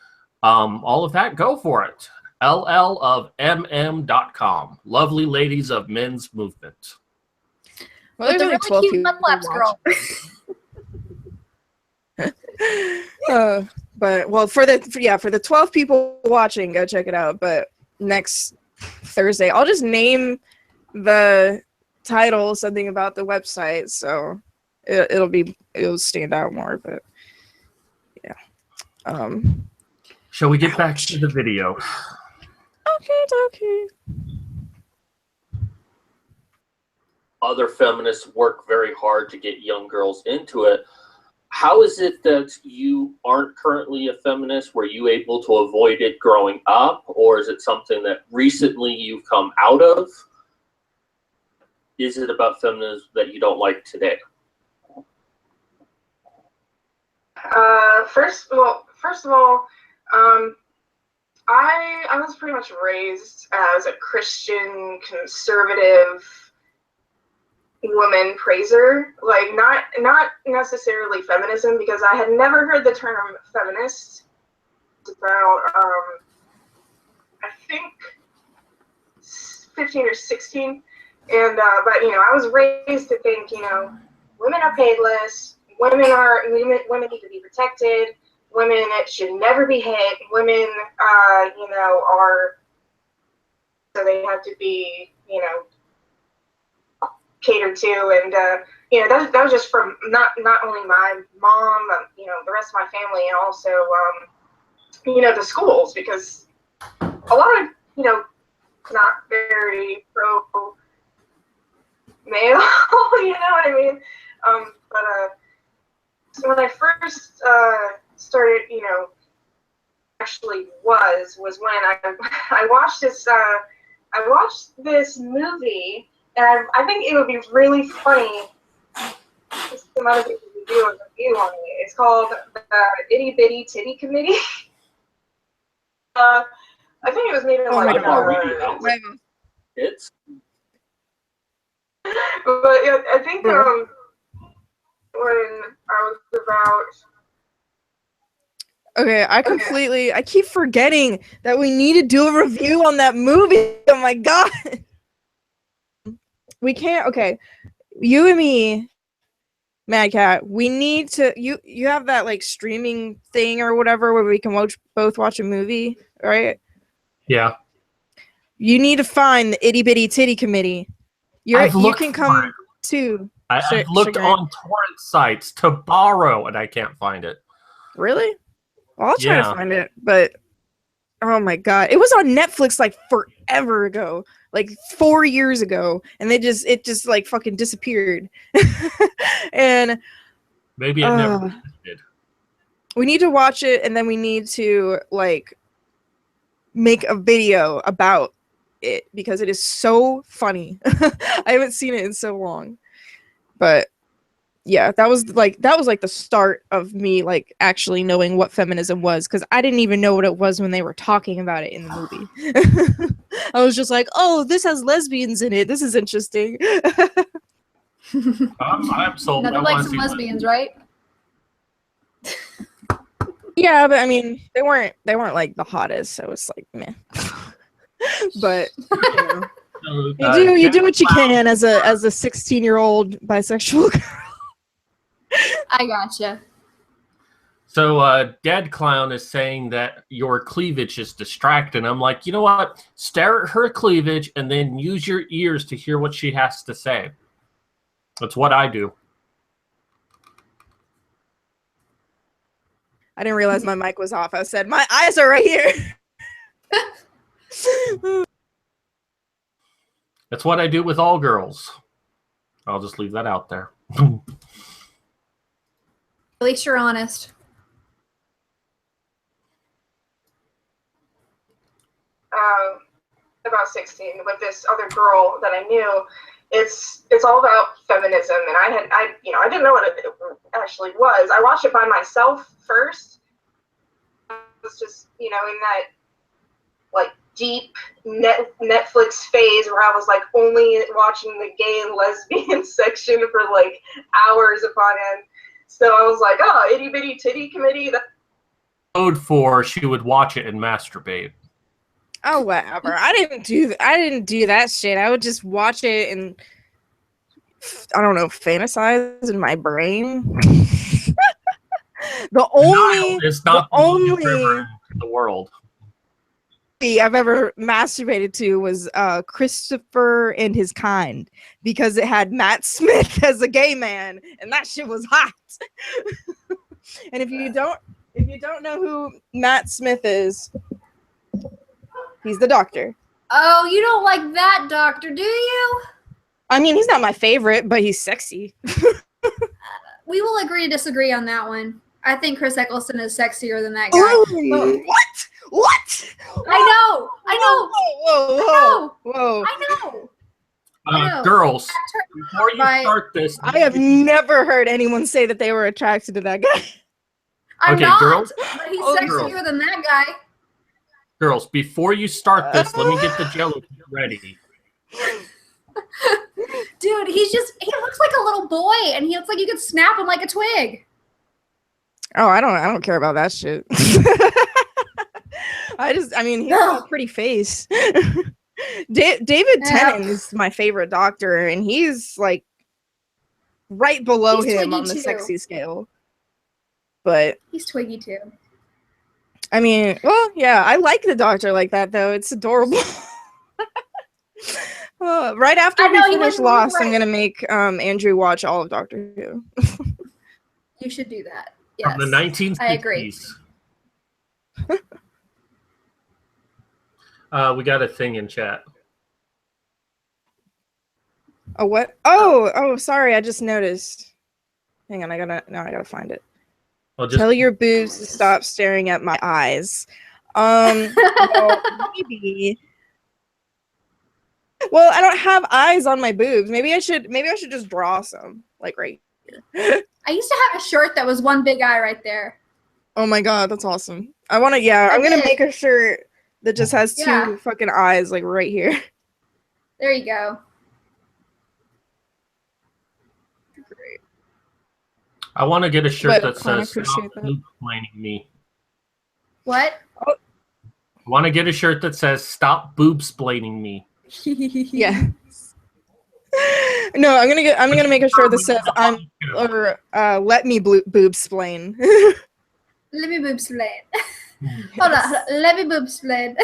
all of that, go for it. llofmm.com. Lovely ladies of men's movement. Well, With there's the only 12 really cute people mud flaps, girl. But for the 12 people watching, go check it out. But next Thursday, I'll just name the title something about the website, so it'll stand out more. But yeah. Shall we get back to the video? Okay. Other feminists work very hard to get young girls into it. How is it that you aren't currently a feminist? Were you able to avoid it growing up, or is it something that recently you've come out of? Is it about feminism that you don't like today? First of all, I was pretty much raised as a Christian conservative woman praiser, like not necessarily feminism, because I had never heard the term feminist about I think 15 or 16, and but I was raised to think women are paid less, women need to be protected, women should never be hit, women are, so they have to be catered to, and that was just from not only my mom, the rest of my family, and also the schools, because a lot of not very pro male, you know what I mean? But so when I first started, actually was when I watched this movie. And I think it would be really funny if some other people would do a review on it. It's called the Itty Bitty Titty Committee. I think it was made in It's. But yeah, I think when I was about. Okay, I keep forgetting that we need to do a review on that movie. Oh my god. We can't. Okay, you and me, Mad Cat. We need to. You have that like streaming thing or whatever where we can both watch a movie, right? Yeah. You need to find the Itty Bitty Titty Committee. You can come too. I've looked on torrent sites to borrow, and I can't find it. Really? Well, I'll try to find it, but oh my god, it was on Netflix like forever ago. Like 4 years ago, and it just like fucking disappeared. And maybe it never did. We need to watch it, and then we need to like make a video about it because it is so funny. I haven't seen it in so long, but yeah, that was like the start of me like actually knowing what feminism was, because I didn't even know what it was when they were talking about it in the movie. I was just like, oh, this has lesbians in it. This is interesting. I'm sold. Nothing like some lesbians, right? Yeah, but I mean, they weren't like the hottest, so it's like meh. But you do what you can as a 16-year-old bisexual girl. I gotcha. So Dead Clown is saying that your cleavage is distracting. I'm like, you know what? Stare at her cleavage and then use your ears to hear what she has to say. That's what I do. I didn't realize my mic was off. I said, my eyes are right here. That's what I do with all girls. I'll just leave that out there. At least you're honest. About 16 with this other girl that I knew. It's all about feminism, and I didn't know what it actually was. I watched it by myself first. It was just, in that like deep Netflix phase where I was like only watching the gay and lesbian section for like hours upon end. So I was like, oh, itty bitty titty committee. Code for she would watch it and masturbate. Oh, whatever. I didn't do that shit. I would just watch it and I don't know, fantasize in my brain. the only in the world I've ever masturbated to was Christopher and His Kind, because it had Matt Smith as a gay man, and that shit was hot. And if you don't know who Matt Smith is, he's the doctor. Oh, you don't like that doctor, do you? I mean, he's not my favorite, but he's sexy. We will agree to disagree on that one. I think Chris Eccleston is sexier than that guy. Ooh, what? I know. I know. Girls, before you start this, I have never heard anyone say that they were attracted to that guy. I'm okay, not, girls. but he's sexier than that guy. Girls, before you start this, let me get the jello ready. Dude, he looks like a little boy, and he looks like you could snap him like a twig. Oh, I don't care about that shit. He's got a pretty face. David Tennant is my favorite doctor, and he's like right below him on the sexy scale. But he's twiggy too. I mean, well, yeah, I like the doctor like that though. It's adorable. Right after we finish Lost, I'm gonna make Andrew watch all of Doctor Who. You should do that. Yes, from the 1960s. I agree. We got a thing in chat. Oh, what? Oh, sorry, I just noticed. Hang on, I gotta find it. Tell your boobs to stop staring at my eyes. Well, maybe. Well, I don't have eyes on my boobs. Maybe I should just draw some, like right here. I used to have a shirt that was one big eye right there. Oh my god, that's awesome. I'm gonna make a shirt that just has two fucking eyes, like right here. There you go. Great. I want to get a shirt that says "Stop boob-splaining me." What? Oh. I want to get a shirt that says "Stop boob-splaining me." Yeah. No, I'm gonna make a shirt that says let me boob-splain. Let me boob-splain. Hold on. Let me boob-splain.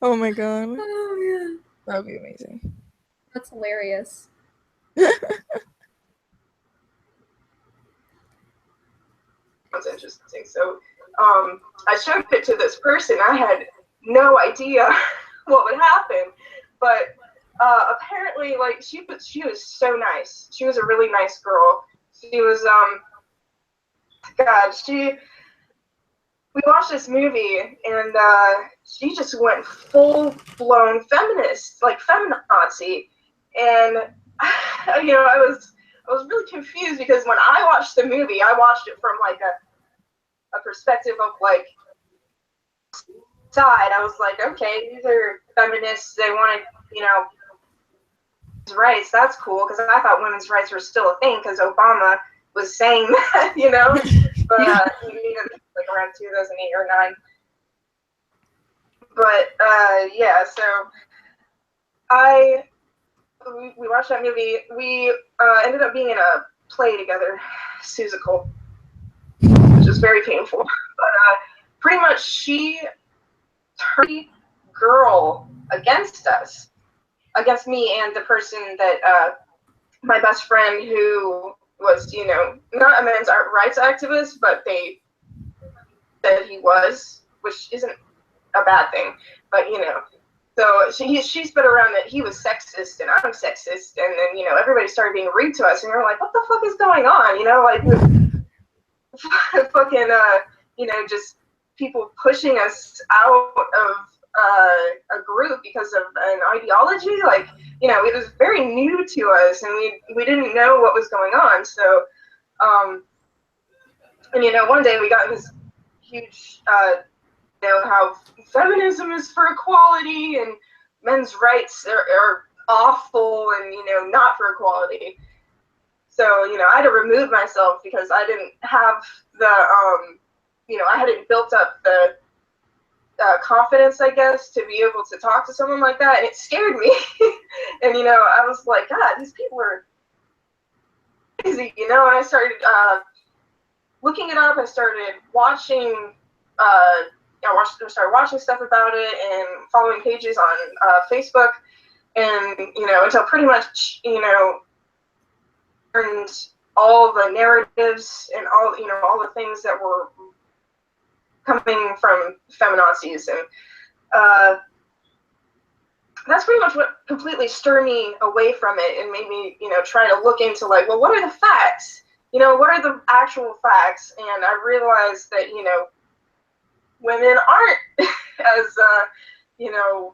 Oh my god. Oh, yeah. That would be amazing. That's hilarious. That's interesting. So I showed it to this person. I had no idea what would happen, but apparently, like, she was so nice. She was a really nice girl. She was we watched this movie, and she just went full-blown feminist, like feminazi, and I was really confused because when I watched the movie, I watched it from like a perspective of like side. I was like, okay, these are feminists. They want to, rights. That's cool, because I thought women's rights were still a thing because Obama was saying that, but like around 2008 or 9. But yeah, so we watched that movie. We ended up being in a play together, Susical, was very painful. But pretty much she turned girl against us, against me and the person that my best friend who was, you know, not a men's rights activist, but they said he was, which isn't a bad thing, but you know. So she spit around that he was sexist and I'm sexist, and then, you know, everybody started being rude to us, and we're like, what the fuck is going on? You know, like fucking you know, just people pushing us out of a group because of an ideology. Like, you know, it was very new to us, and we didn't know what was going on. So and you know, one day we got in this huge you know, how feminism is for equality and men's rights are awful and, you know, not for equality. So, you know, I had to remove myself because I didn't have the, you know, I hadn't built up the confidence, I guess, to be able to talk to someone like that. And it scared me. And, you know, I was like, God, these people are crazy, you know. And I started looking it up. I started watching I started watching stuff about it and following pages on Facebook, and, you know, until pretty much, you know, learned all the narratives and all, you know, all the things that were coming from feminazis, and that's pretty much what completely stirred me away from it and made me, you know, try to look into, like, well, what are the facts? You know, what are the actual facts? And I realized that, you know, women aren't as, you know,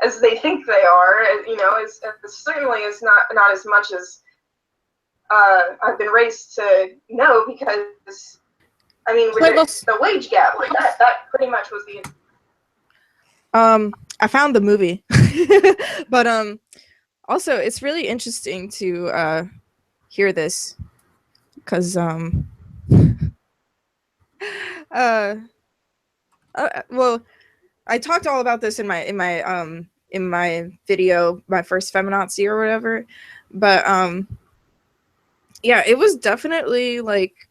as they think they are. You know, as certainly is not as much as I've been raised to know, because, I mean, the wage gap, like that pretty much was the. I found the movie, but also it's really interesting to hear this, because well, I talked all about this in my video, my first feminazi or whatever, but yeah, it was definitely like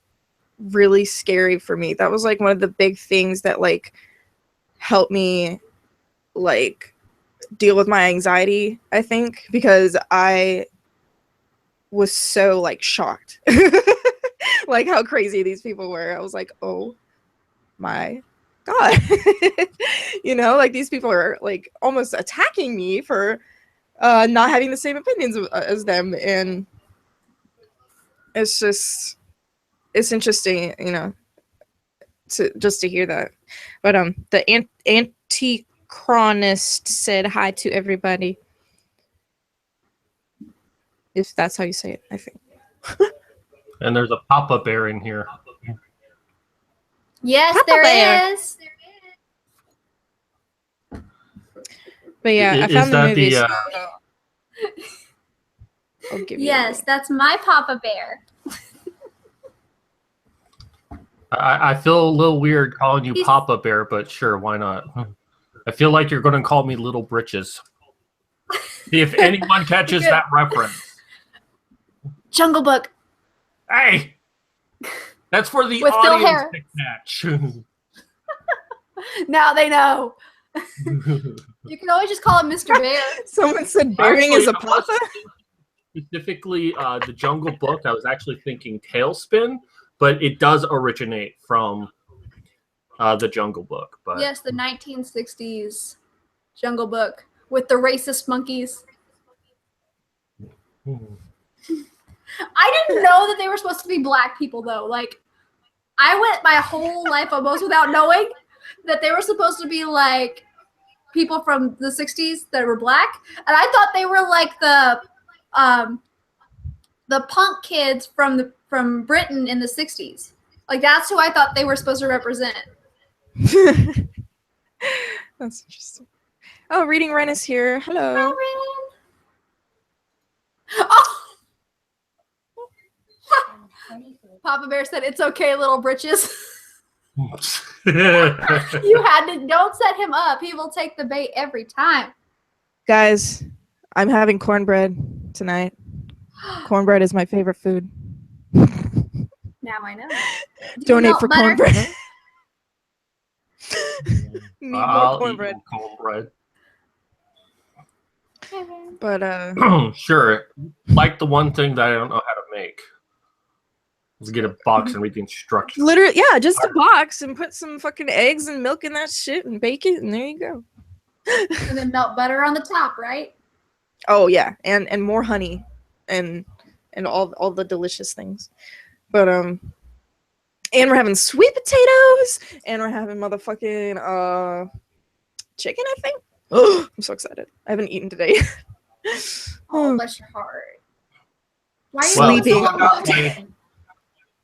really scary for me. That was like one of the big things that like helped me like deal with my anxiety, I think, because I was so like shocked like how crazy these people were. I was like, oh my God. You know, like these people are like almost attacking me for not having the same opinions as them. And it's just, it's interesting, you know, to hear that. But the anti-chronist said hi to everybody, if that's how you say it, I think. And there's a Papa Bear in here. Yes, Papa there Bear. is. But yeah, I found the movie. So I'll give you Yes, that's my Papa Bear. I feel a little weird calling you Papa Bear, but sure, why not? I feel like you're going to call me Little Britches. See if anyone catches that reference. Jungle Book. Hey! That's for the With Phil audience Harris. to catch. Now they know. You can always just call him Mr. Bear. Someone said bearing is a papa? Specifically, the Jungle Book, I was actually thinking Tailspin, but it does originate from the Jungle Book. But Yes, the 1960s Jungle Book with the racist monkeys. I didn't know that they were supposed to be black people, though. Like, I went my whole life almost without knowing that they were supposed to be like people from the 60s that were black, and I thought they were like the punk kids from Britain in the 60s. Like, that's who I thought they were supposed to represent. That's interesting. Oh, Reading Ren is here. Hello. Oh! Papa Bear said, "It's okay, little britches." You had to, don't set him up. He will take the bait every time. Guys, I'm having cornbread tonight. Cornbread is my favorite food. Now Now I know. Donate for butter? cornbread. Need more I'll eat cornbread. more cornbread. But Sure. Like the one thing that I don't know how to make is get a box and read the instructions. literally, yeah, just a box and put some fucking eggs and milk in that shit and bake it, and there you go. And then melt butter on the top, right? Oh yeah, and more honey, and all the delicious things. But and we're having sweet potatoes, and we're having motherfucking chicken, I think. Oh, I'm so excited. I haven't eaten today. Oh, bless your heart. Why are you Sleeping.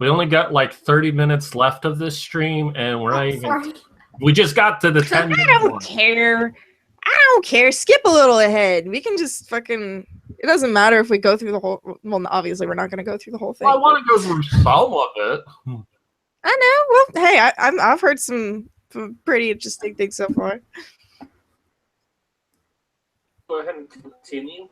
We only got like 30 minutes left of this stream, and we're not even. Sorry. We just got to the 10 I minute don't one. care. I don't care. Skip a little ahead. We can just fucking. It doesn't matter if we go through the whole. Well, obviously we're not going to go through the whole thing. Well, I want to go through some of it. I know. Well, hey, I've heard some pretty interesting things so far. Go ahead and continue.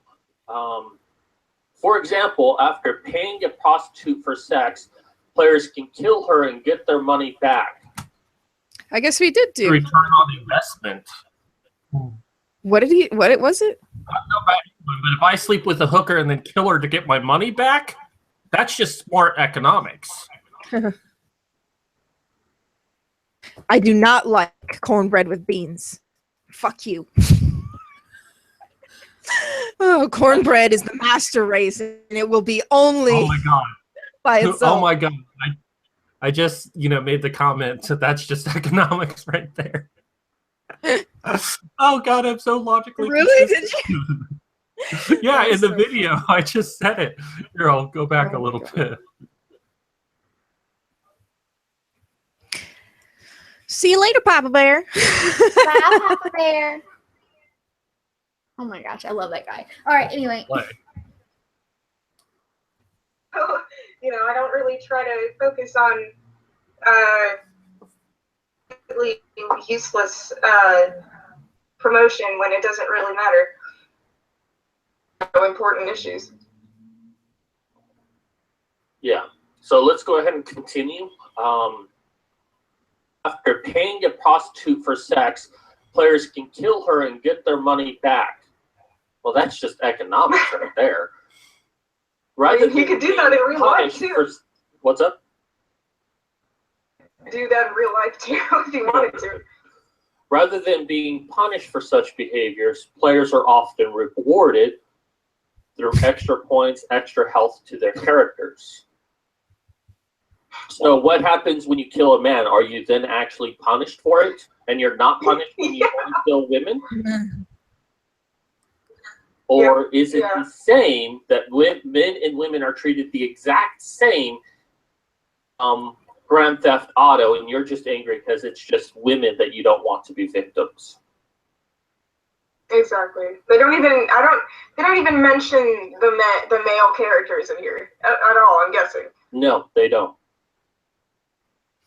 For example, after paying a prostitute for sex, players can kill her and get their money back. I guess we did do. Return on investment. What did he? What was it? I don't know about you, but if I sleep with a hooker and then kill her to get my money back, that's just smart economics. I do not like cornbread with beans. Fuck you. Oh, cornbread is the master race, and it will be only Oh my god! by itself. Oh my god! I just made the comment that that's just economics right there. Oh god, I'm so logically. Really? Did you? Yeah, in the video, I just said it. Here, I'll go back a little bit. See you later, Papa Bear. Bye, Papa Bear. Oh my gosh, I love that guy. All right, anyway. You know, I don't really try to focus on really useless promotion when it doesn't really matter. Important issues. Yeah. So let's go ahead and continue. After paying a prostitute for sex, players can kill her and get their money back. Well, that's just economics right there. Rather you could do that in real life too. What's up? Do that in real life too if you wanted to. Rather than being punished for such behaviors, players are often rewarded through extra points, extra health to their characters. So what happens when you kill a man? Are you then actually punished for it? And you're not punished when you only kill women? Or is it the same that men and women are treated the exact same Grand Theft Auto, and you're just angry because it's just women that you don't want to be victims? Exactly. They don't even. They don't even mention the male characters in here at all. I'm guessing. No, they don't.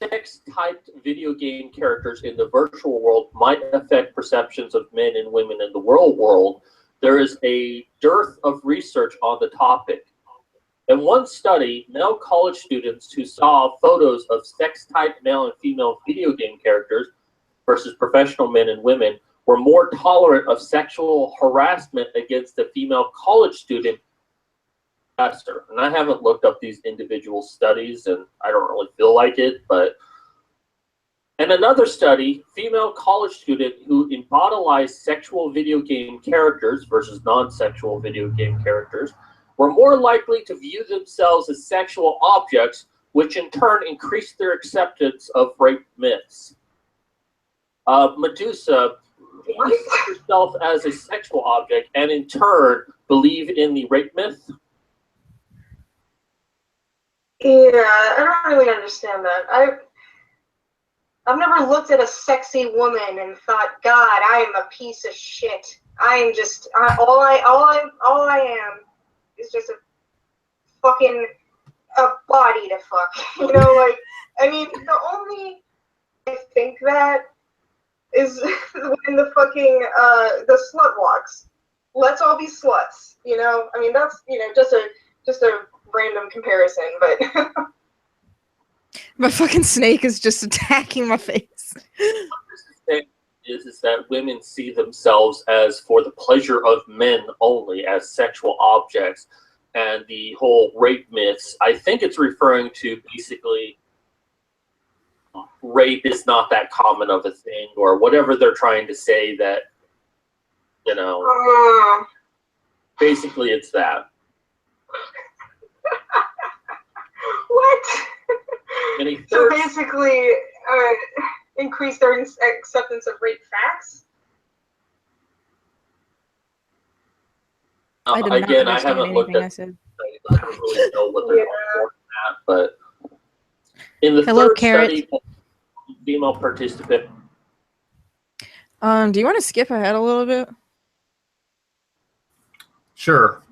Sex-typed video game characters in the virtual world might affect perceptions of men and women in the real world. There is a dearth of research on the topic. In one study, male college students who saw photos of sex-typed male and female video game characters versus professional men and women were more tolerant of sexual harassment against a female college student faster. And I haven't looked up these individual studies, and I don't really feel like it, but in another study, female college student who immortalized sexual video game characters versus non-sexual video game characters were more likely to view themselves as sexual objects, which in turn increased their acceptance of rape myths. Medusa views herself as a sexual object and in turn believe in the rape myth. Yeah, I don't really understand that. I've never looked at a sexy woman and thought, God, I am a piece of shit. I am just all I am is just a fucking body to fuck. You know, like, I mean, the only I think that is when the fucking the slut walks. Let's all be sluts. You know, I mean, that's just a random comparison, but My fucking snake is just attacking my face. Is that women see themselves as for the pleasure of men only, as sexual objects, and the whole rape myths. I think it's referring to basically rape is not that common of a thing, or whatever they're trying to say. That, you know, basically it's that. What? So So basically, increase their acceptance of rape facts. I did not again, I understand haven't looked anything at. I said. I don't really know what they're going for in that, but in the Hello, third Carrot. study, female participant. Do you want to skip ahead a little bit? Sure.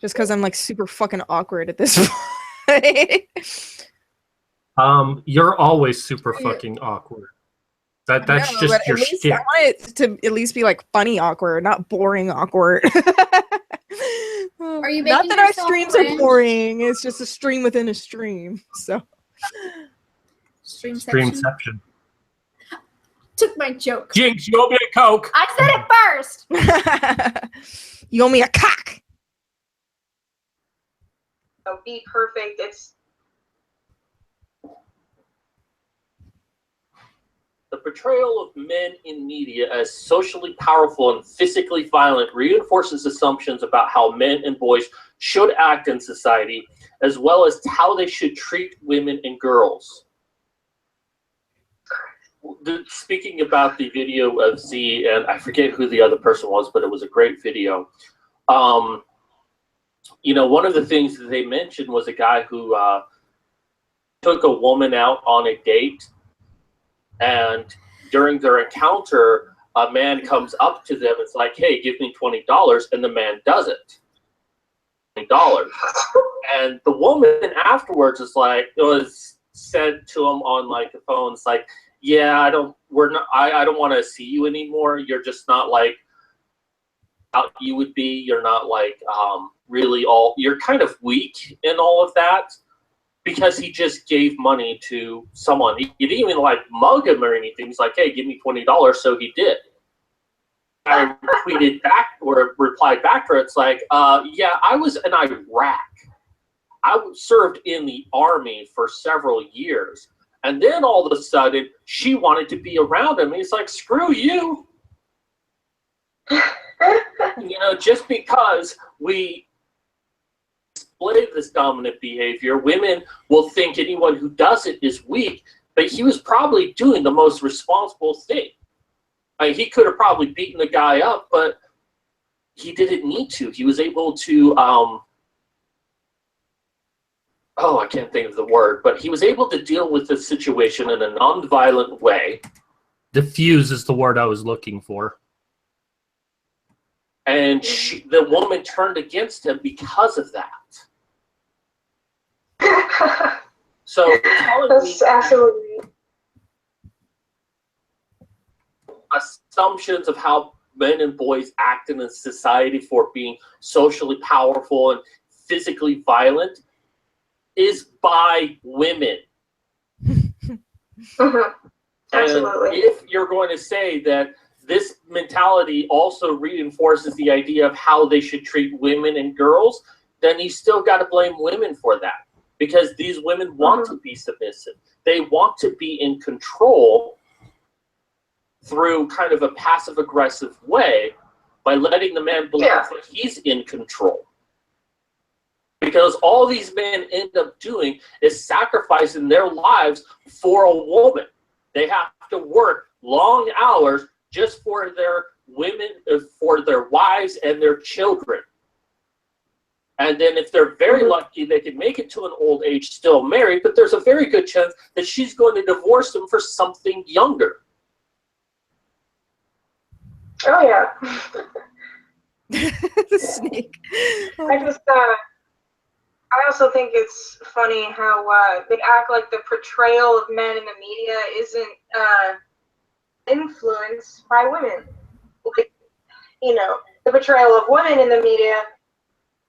Just because I'm like super fucking awkward at this point. You're always super fucking awkward. That's No, just but your at least shtick. I want it to at least be like funny awkward, not boring awkward. Are you not making that our yourself streams are cringe? boring. It's just a stream within a stream. So Streamception. Streamception. Took my joke. Jinx, you owe me a Coke. I said it first. you owe me a cock. Be perfect. It's The portrayal of men in media as socially powerful and physically violent reinforces assumptions about how men and boys should act in society, as well as how they should treat women and girls. Speaking about the video of Z, and I forget who the other person was, but it was a great video. You know, one of the things that they mentioned was a guy who took a woman out on a date, and during their encounter, a man comes up to them. It's like, "Hey, give me $20," and the man doesn't. $20, and the woman afterwards is like, it was said to him on like the phone. It's like, "Yeah, I don't want to see you anymore. You're just not like how you would be. You're not like really all. You're kind of weak in all of that." Because he just gave money to someone. He didn't even like mug him or anything. He's like, "Hey, give me $20," so he did. I tweeted back or replied back to her. It's like, yeah, I was in Iraq. I served in the army for several years. And then all of a sudden, she wanted to be around him. He's like, "Screw you." You know, just because we display this dominant behavior, women will think anyone who does it is weak, but he was probably doing the most responsible thing. I mean, he could have probably beaten the guy up, but he didn't need to. He was able to, I can't think of the word, but he was able to deal with the situation in a non-violent way. Diffuse is the word I was looking for. And the woman turned against him because of that. So that's absolutely assumptions of how men and boys act in a society for being socially powerful and physically violent is by women. Absolutely. And if you're going to say that this mentality also reinforces the idea of how they should treat women and girls, then you still got to blame women for that. Because these women want to be submissive. They want to be in control through kind of a passive-aggressive way by letting the man believe that he's in control. Because all these men end up doing is sacrificing their lives for a woman. They have to work long hours just for their women, for their wives and their children. And then if they're very lucky, they can make it to an old age still married, but there's a very good chance that she's going to divorce him for something younger. Oh, yeah. The snake. I also think it's funny how they act like the portrayal of men in the media isn't influenced by women. Like, you know, the portrayal of women in the media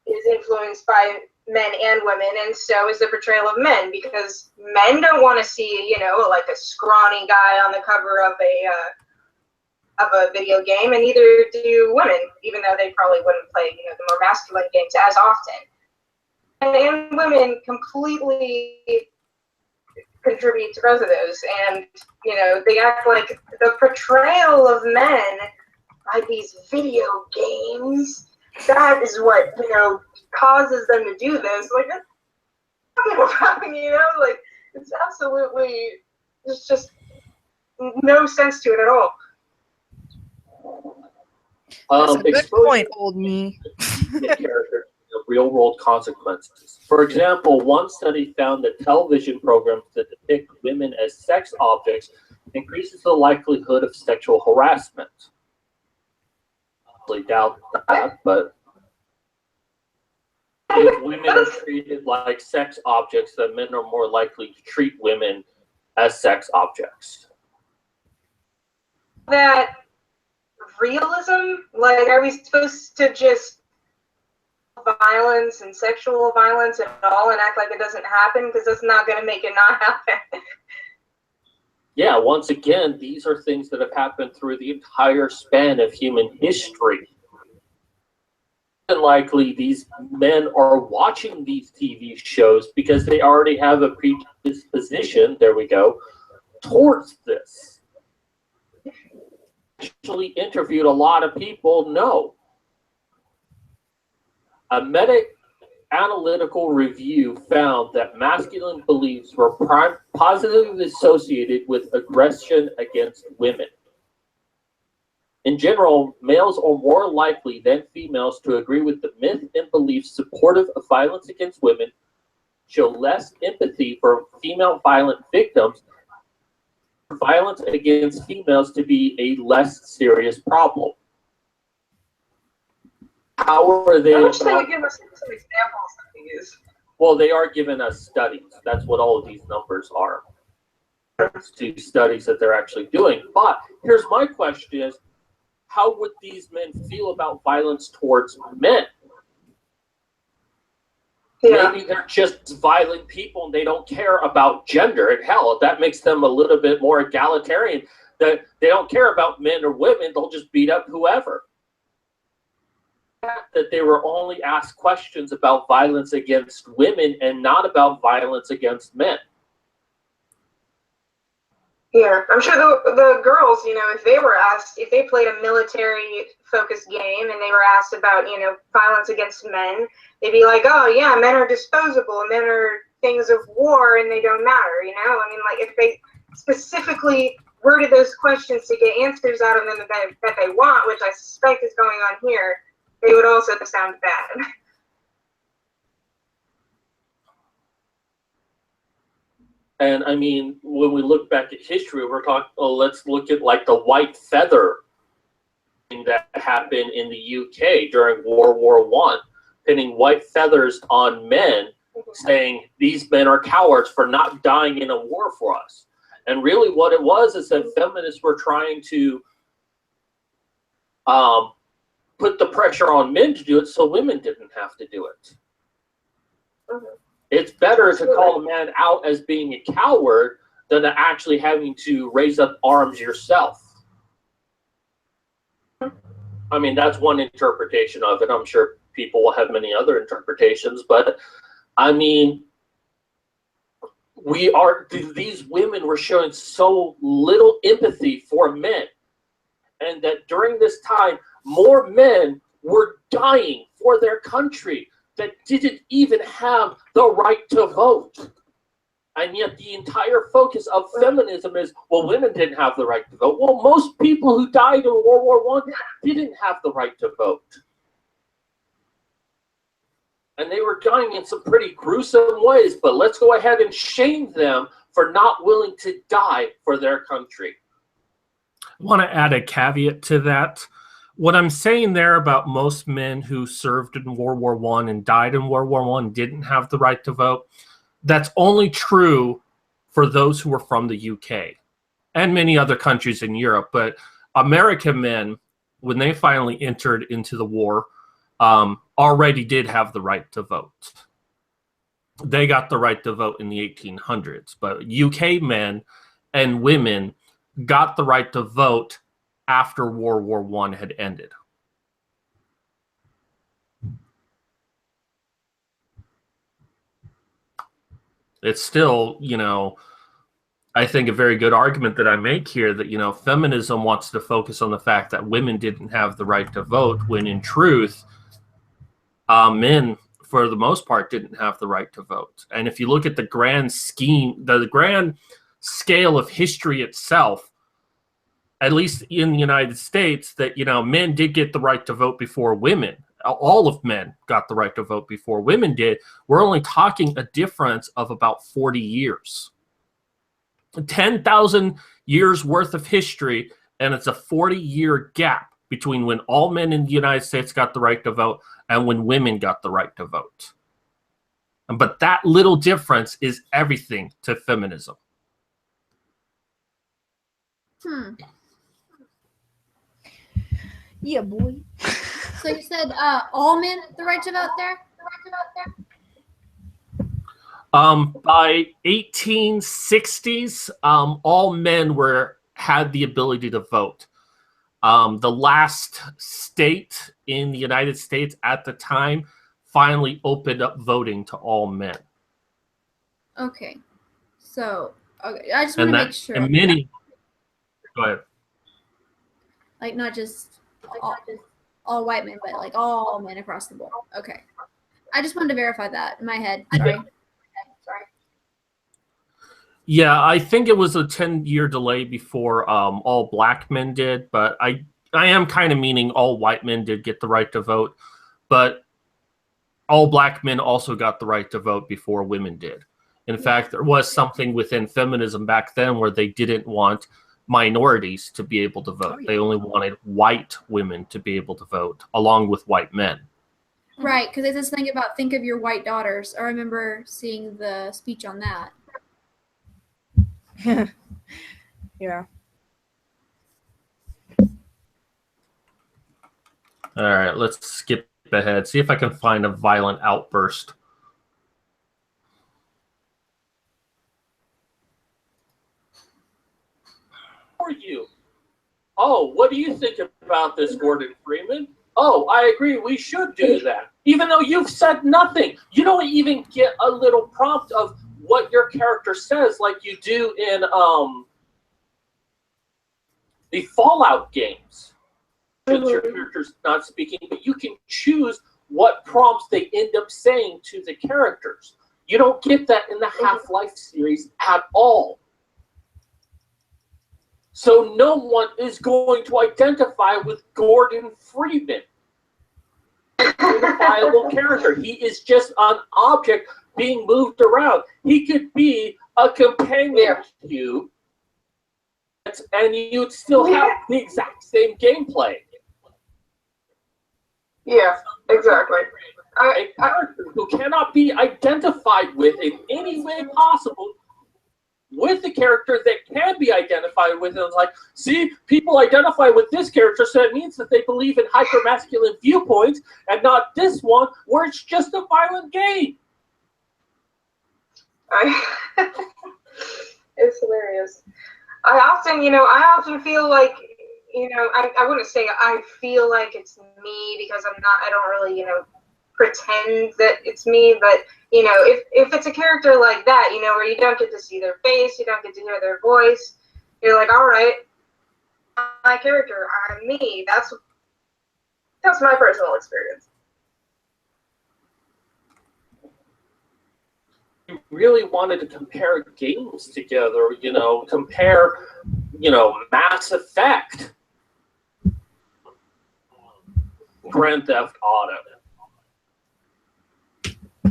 is influenced by men and women, and so is the portrayal of men, because men don't want to see, you know, like a scrawny guy on the cover of a video game, and neither do women, even though they probably wouldn't play, you know, the more masculine games as often. And women completely contribute to both of those, and you know, they act like the portrayal of men by these video games, that is what, you know, causes them to do this. Like, that's nothing, you know, like, it's absolutely, there's just no sense to it at all. That's a good point, old me. Character real world consequences. For example, one study found that television programs that depict women as sex objects increases the likelihood of sexual harassment. I doubt that, but if women are treated like sex objects, then men are more likely to treat women as sex objects. That realism? Like, are we supposed to just violence and sexual violence at all and act like it doesn't happen? Because that's not going to make it not happen. Yeah, once again, these are things that have happened through the entire span of human history. And likely these men are watching these TV shows because they already have a predisposition, there we go, towards this. Actually interviewed a lot of people, no. A meta-analytical review found that masculine beliefs were positively associated with aggression against women. In general, males are more likely than females to agree with the myth and beliefs supportive of violence against women, show less empathy for female violent victims, violence against females to be a less serious problem. How are they? I wish they would give us some examples of these. Well, they are giving us studies. That's what all of these numbers are. To studies that they're actually doing. But here's my question is, how would these men feel about violence towards men? Yeah. Maybe they're just violent people and they don't care about gender. And hell, that makes them a little bit more egalitarian. That they don't care about men or women, they'll just beat up whoever. That they were only asked questions about violence against women and not about violence against men. Yeah, I'm sure the girls, you know, if they were asked, if they played a military-focused game and they were asked about, you know, violence against men, they'd be like, oh, yeah, men are disposable, men are things of war, and they don't matter, you know? I mean, like, if they specifically worded those questions to get answers out of them that they want, which I suspect is going on here, they would also sound bad. And I mean, when we look back at history, we're talking, oh, let's look at like the white feather thing that happened in the UK during World War I, pinning white feathers on men, saying these men are cowards for not dying in a war for us. And really what it was is that feminists were trying to put the pressure on men to do it so women didn't have to do it. It's better to call a man out as being a coward than to actually having to raise up arms yourself. I mean, that's one interpretation of it. I'm sure people will have many other interpretations, but I mean, these women were showing so little empathy for men, and that during this time, more men were dying for their country that didn't even have the right to vote. And yet the entire focus of feminism is, well, women didn't have the right to vote. Well, most people who died in World War I didn't have the right to vote. And they were dying in some pretty gruesome ways, but let's go ahead and shame them for not willing to die for their country. I want to add a caveat to that. What I'm saying there about most men who served in World War I and died in World War I didn't have the right to vote, that's only true for those who were from the UK and many other countries in Europe. But American men, when they finally entered into the war, already did have the right to vote. they got the right to vote in the 1800s. But UK men and women got the right to vote after World War I had ended. It's still, you know, I think a very good argument that I make here that, you know, feminism wants to focus on the fact that women didn't have the right to vote, when in truth, men, for the most part, didn't have the right to vote. And if you look at the grand scheme, the grand scale of history itself, at least in the United States, that, you know, men did get the right to vote before women. All of men got the right to vote before women did. We're only talking a difference of about 40 years. 10,000 years worth of history, and it's a 40-year gap between when all men in the United States got the right to vote and when women got the right to vote. But that little difference is everything to feminism. Yeah, boy. So you said all men the right to vote there? By 1860s, all men had the ability to vote. The last state in the United States at the time finally opened up voting to all men. Okay. So, okay. I just want to make sure. And many. Go ahead. Like, not just all white men, but like all men across the board. Okay. I just wanted to verify that in my head. Sorry. Yeah, I think it was a 10-year delay before all black men did, but I am kind of meaning all white men did get the right to vote, but all black men also got the right to vote before women did. In fact, there was something within feminism back then where they didn't want minorities to be able to vote. They only wanted white women to be able to vote, along with white men. Right, because there's this thing about think of your white daughters. I remember seeing the speech on that. Yeah. All right, let's skip ahead. See if I can find a violent outburst. For you. Oh, what do you think about this, Gordon Freeman? Oh, I agree. We should do that. Even though you've said nothing. You don't even get a little prompt of what your character says like you do in the Fallout games. Because your character's not speaking, but you can choose what prompts they end up saying to the characters. You don't get that in the Half-Life series at all. So no one is going to identify with Gordon Freeman. Identifiable character. He is just an object being moved around. He could be a companion to you, and you'd still have the exact same gameplay. Yeah, exactly. A character who cannot be identified with in any way possible with the character that can be identified with. And it's like, see, people identify with this character, so it means that they believe in hyper-masculine viewpoints and not this one where it's just a violent game. It's hilarious. I often feel like, I wouldn't say I feel like it's me because I don't really, pretend that it's me, but, if it's a character like that, where you don't get to see their face, you don't get to hear their voice, you're like, all right, my character, I'm me. That's my personal experience. Really wanted to compare games together, compare, Mass Effect, Grand Theft Auto.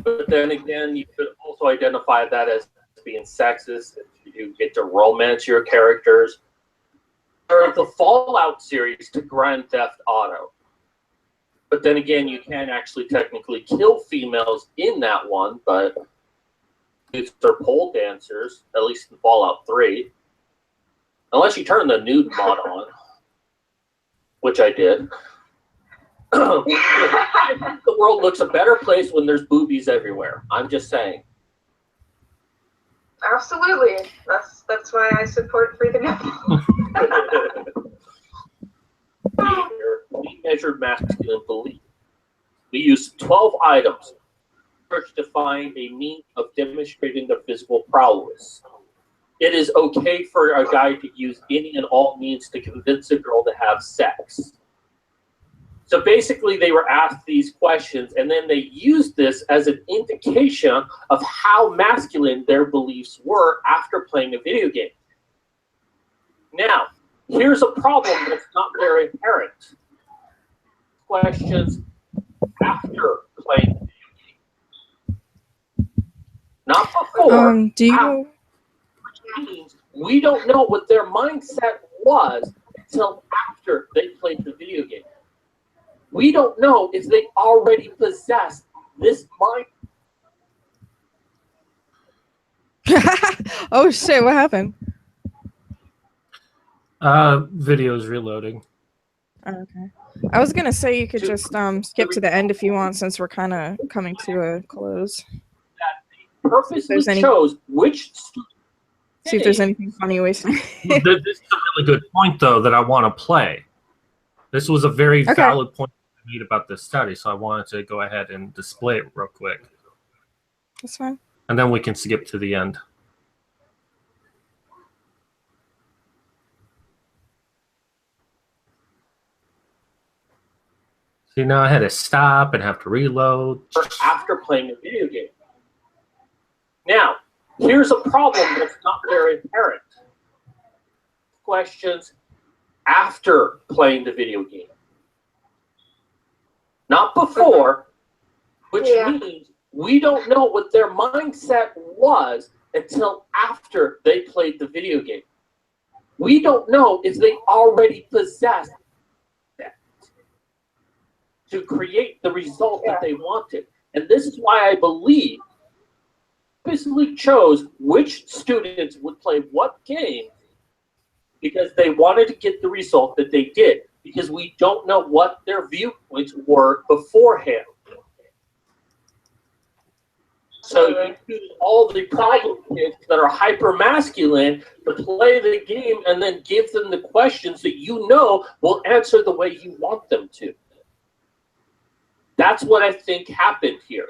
But then again, you could also identify that as being sexist. You get to romance your characters. Or the Fallout series to Grand Theft Auto. But then again, you can actually technically kill females in that one, but they're pole dancers, at least in Fallout 3. Unless you turn the nude mod on, which I did. I think the world looks a better place when there's boobies everywhere. I'm just saying. Absolutely. That's why I support free the nipple. We measured masculine belief. We used 12 items to find a means of demonstrating their physical prowess. It is okay for a guy to use any and all means to convince a girl to have sex. So basically, they were asked these questions, and then they used this as an indication of how masculine their beliefs were after playing a video game. Now, here's a problem that's not very apparent. Questions after playing the video game. Not before. Do you after, which means we don't know what their mindset was until after they played the video game. We don't know if they already possessed this mind. Oh shit! What happened? Video's reloading. Okay. I was gonna say you could just skip to the end if you want, since we're kind of coming to a close. Purposely chose which student. See if there's anything funny we say. This is a really good point, though, that I want to play. This was a very valid point made about this study, so I wanted to go ahead and display it real quick. That's fine. And then we can skip to the end. See, now I had to stop and have to reload. After playing a video game. Now, here's a problem that's not very apparent. Questions after playing the video game. Not before, which means we don't know what their mindset was until after they played the video game. We don't know if they already possessed that to create the result that they wanted. And this is why I believe purposely chose which students would play what game, because they wanted to get the result that they did, because we don't know what their viewpoints were beforehand. So you choose all the problem kids that are hyper-masculine to play the game and then give them the questions that you know will answer the way you want them to. That's what I think happened here.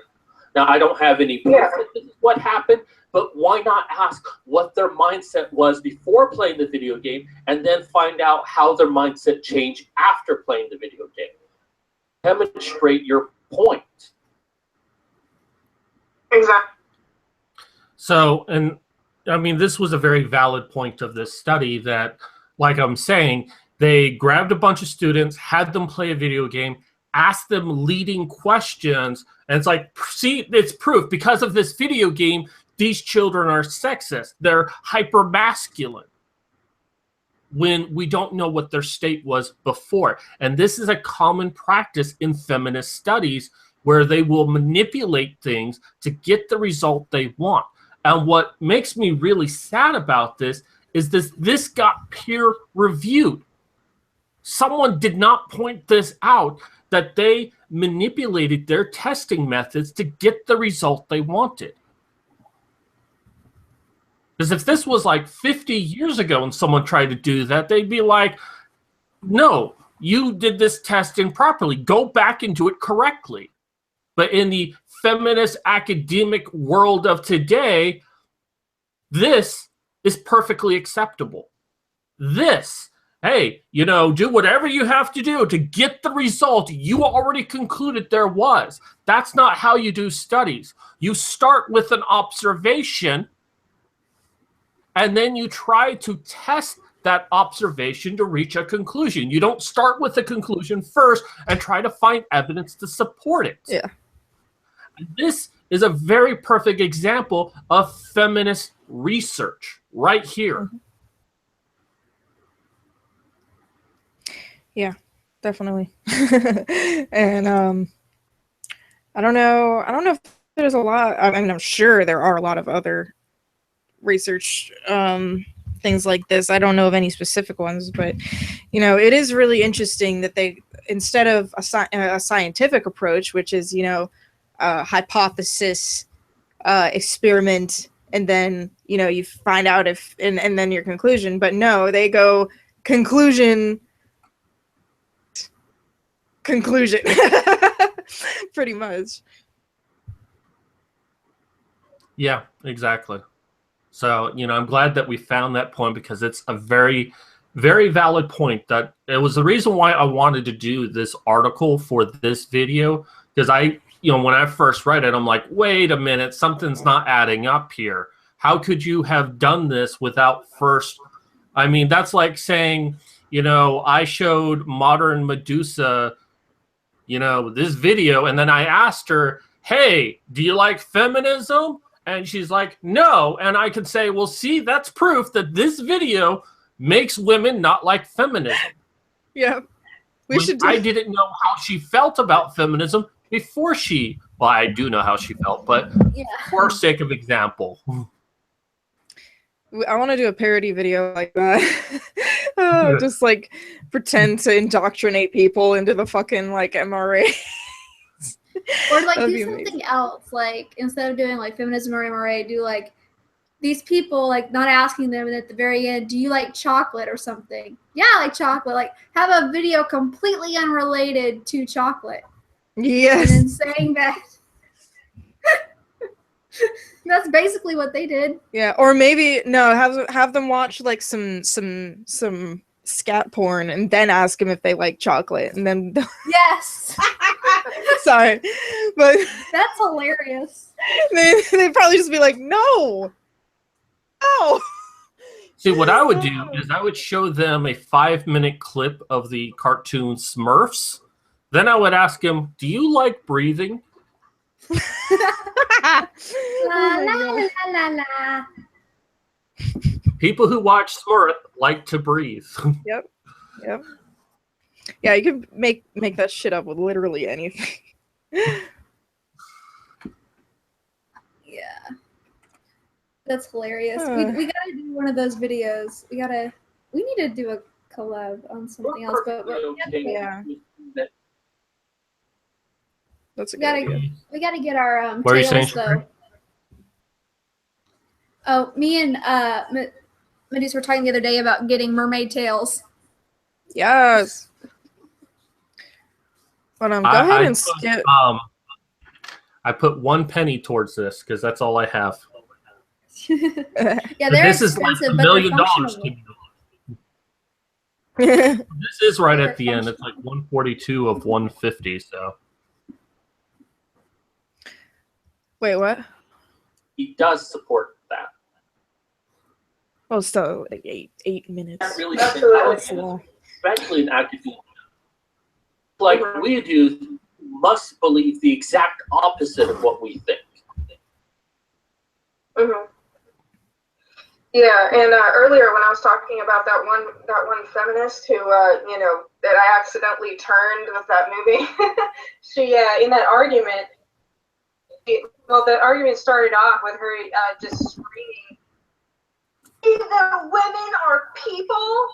Now, I don't have any proof that this is what happened, but why not ask what their mindset was before playing the video game and then find out how their mindset changed after playing the video game? Demonstrate your point. Exactly. So, and I mean, this was a very valid point of this study that, like I'm saying, they grabbed a bunch of students, had them play a video game, asked them leading questions, and it's like, see, it's proof. Because of this video game, these children are sexist. They're hyper-masculine when we don't know what their state was before. And this is a common practice in feminist studies where they will manipulate things to get the result they want. And what makes me really sad about this is this got peer reviewed. Someone did not point this out, that they manipulated their testing methods to get the result they wanted. Because if this was like 50 years ago and someone tried to do that, they'd be like, no, you did this test improperly. Go back and do it correctly. But in the feminist academic world of today, this is perfectly acceptable. This, hey, you know, do whatever you have to do to get the result you already concluded there was. That's not how you do studies. You start with an observation, and then you try to test that observation to reach a conclusion. You don't start with a conclusion first and try to find evidence to support it. Yeah. This is a very perfect example of feminist research right here. Mm-hmm. Yeah, definitely. And I don't know if there's a lot. I mean, I'm sure there are a lot of other research things like this. I don't know of any specific ones, but you know, it is really interesting that they, instead of a scientific approach, which is, you know, hypothesis, experiment, and then, you know, you find out if and then your conclusion. But no, they go conclusion pretty much. Yeah, exactly. So, you know, I'm glad that we found that point, because it's a very, very valid point. That it was the reason why I wanted to do this article for this video, because you know, when I first read it, I'm like, wait a minute, something's not adding up here. How could you have done this without first? I mean, that's like saying, you know, I showed modern Medusa, you know, this video, and then I asked her, hey, do you like feminism? And she's like, no. And I could say, well, see, that's proof that this video makes women not like feminism. Yeah. I didn't know how she felt about feminism before well, I do know how she felt, but for sake of example. I want to do a parody video like that. Just like pretend to indoctrinate people into the fucking like MRA. Or like do something else. Like instead of doing like feminism or MRA, do like these people, like not asking them, and at the very end, do you like chocolate or something? Yeah, I like chocolate. Like have a video completely unrelated to chocolate. Yes. And then saying that. That's basically what they did. Yeah, or maybe no, have them watch like some scat porn and then ask them if they like chocolate, and then yes. Sorry, but that's hilarious. They'd probably just be like, no. See, what I would do is I would show them a 5-minute clip of the cartoon Smurfs. Then I would ask them, do you like breathing? La, la, la, la, la. People who watch Smurf like to breathe. Yep. Yeah, you can make that shit up with literally anything. Yeah. That's hilarious. We gotta do one of those videos. We need to do a collab on something else, but yeah. That's a good idea. We gotta get our what tails, are you saying, though. Oh, me and Medusa were talking the other day about getting mermaid tails. Yes. But go ahead and skip. I put 1 penny towards this because that's all I have. Yeah, they're this expensive, is like $1 but million. This is right at the end. It's like 142 of 150. So. Wait, what? He does support that. Oh, still like 8 minutes. Not really, Absolutely. especially in academia. Like we do, must believe the exact opposite of what we think. Mm-hmm. Yeah, and earlier when I was talking about that one feminist who that I accidentally turned with that movie, she in that argument, the argument started off with her just screaming, "Either women are people,"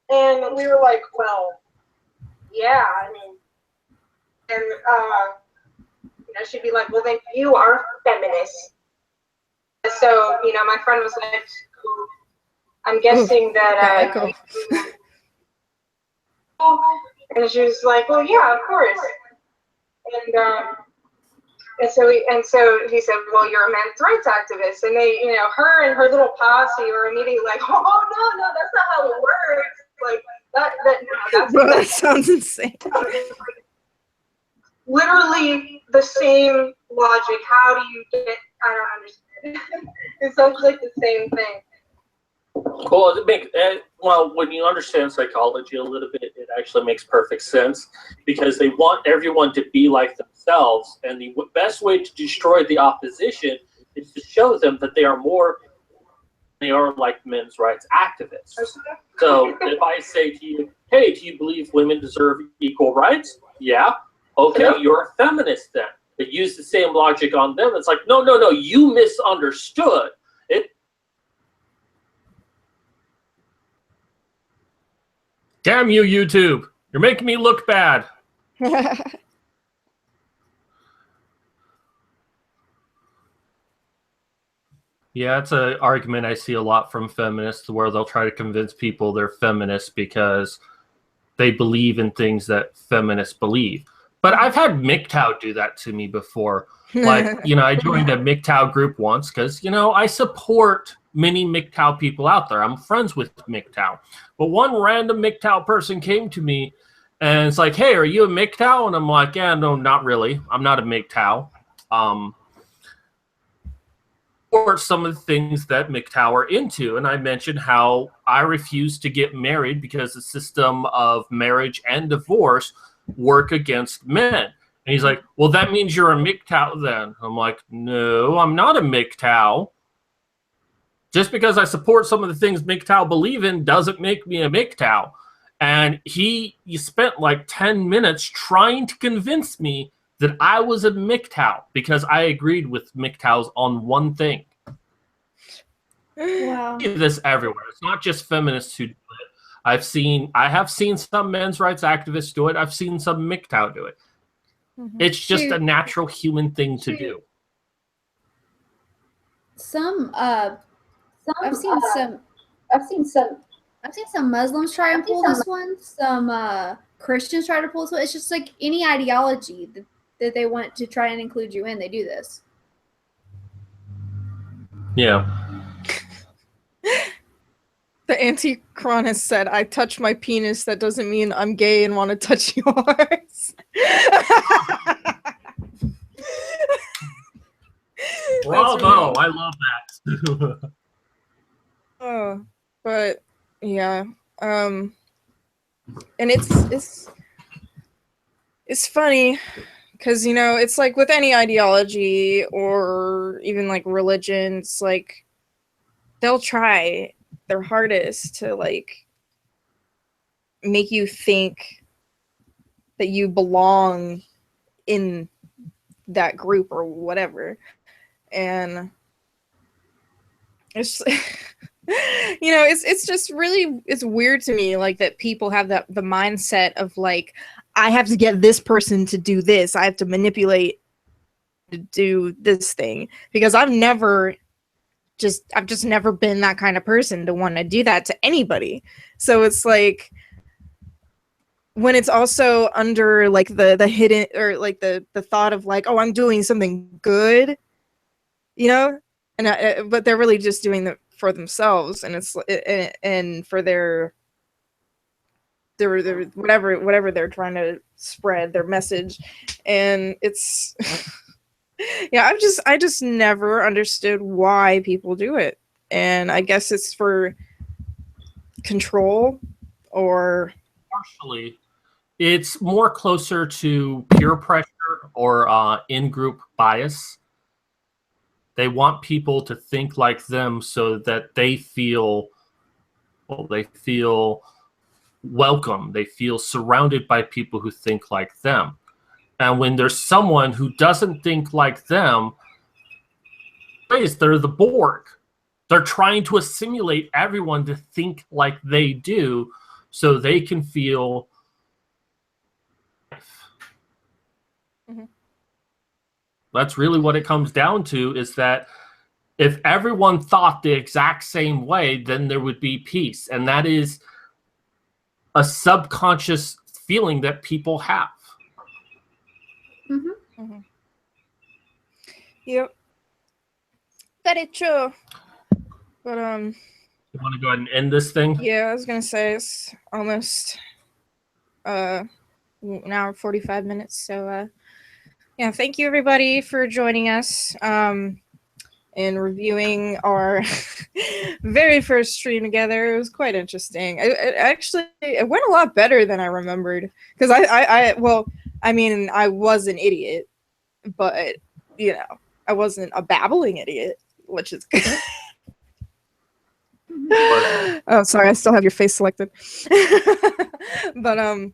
and we were like, "Well, yeah, I mean," and she'd be like, "Well, then you are feminist." So, my friend was like, I'm guessing that, and she was like, well, yeah, of course. And so he said, well, you're a men's rights activist. And they, her and her little posse were immediately like, oh, no, that's not how it works. Like, that sounds insane. Literally the same logic. How do you get, I don't understand. It sounds like the same thing. Well, when you understand psychology a little bit, it actually makes perfect sense because they want everyone to be like themselves, and the best way to destroy the opposition is to show them that they are like men's rights activists. So if I say to you, hey, do you believe women deserve equal rights? Yeah. Okay, you're a feminist then. They use the same logic on them. It's like, no, you misunderstood. Damn you, YouTube. You're making me look bad. Yeah, it's an argument I see a lot from feminists where they'll try to convince people they're feminists because they believe in things that feminists believe. But I've had MGTOW do that to me before. Like, I joined a MGTOW group once because, I support many MGTOW people out there. I'm friends with MGTOW. But one random MGTOW person came to me and it's like, hey, are you a MGTOW? And I'm like, yeah, no, not really. I'm not a MGTOW. Or some of the things that MGTOW are into. And I mentioned how I refuse to get married because the system of marriage and divorce work against men. And he's like, well, that means you're a MGTOW then. I'm like, no, I'm not a MGTOW. Just because I support some of the things MGTOW believe in doesn't make me a MGTOW. And he spent like 10 minutes trying to convince me that I was a MGTOW because I agreed with MGTOWs on one thing. Wow. I see this everywhere. It's not just feminists who do it. I have seen some men's rights activists do it. I've seen some MGTOW do it. It's just a natural human thing to do. I've seen some Muslims try and pull this one. Some Christians try to pull this one. It's just like any ideology that they want to try and include you in, they do this. Yeah. The anti-chronist said, I touch my penis, that doesn't mean I'm gay and want to touch yours. Bravo, I love that. Oh, but yeah. And it's funny because, it's like with any ideology or even like religion, it's like they'll try their hardest to like make you think that you belong in that group or whatever. And it's it's just really, it's weird to me, like, that people have the mindset of like, I have to get this person to do this, I have to manipulate to do this thing, because I've just never been that kind of person to want to do that to anybody. So it's like, when it's also under like the hidden, or like the thought of like, oh, I'm doing something good, and but they're really just doing that for themselves, and it's and for their whatever they're trying to spread, their message. And it's yeah, I just never understood why people do it. And I guess it's for control, or partially it's more closer to peer pressure or in-group bias. They want people to think like them so that they feel welcome. They feel surrounded by people who think like them. And when there's someone who doesn't think like them, they're the Borg. They're trying to assimilate everyone to think like they do so they can feel life. Mm-hmm. That's really what it comes down to, is that if everyone thought the exact same way, then there would be peace. And that is a subconscious feeling that people have. Mm-hmm. Mm-hmm. Yep. Very true. But You want to go ahead and end this thing? yeah, I was gonna say it's almost an hour 45 minutes. So yeah, thank you everybody for joining us and reviewing our very first stream together. It was quite interesting. It went a lot better than I remembered, because I was an idiot, but I wasn't a babbling idiot, which is good. Oh, sorry, I still have your face selected. But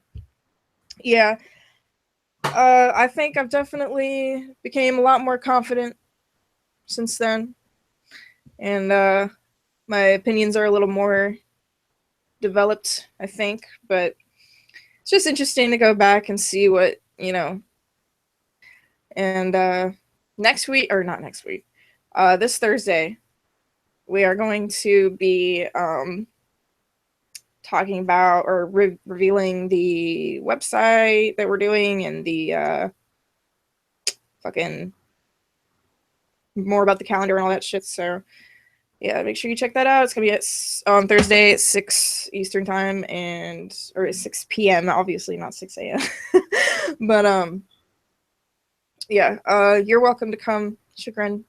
yeah, I think I've definitely became a lot more confident since then, and my opinions are a little more developed, I think. But it's just interesting to go back and see what and this Thursday we are going to be talking about or revealing the website that we're doing and the fucking more about the calendar and all that shit. So yeah, make sure you check that out. It's gonna be on Thursday at 6 Eastern time or at 6 p.m. Obviously not 6 a.m. But yeah, you're welcome to come, Chagrin.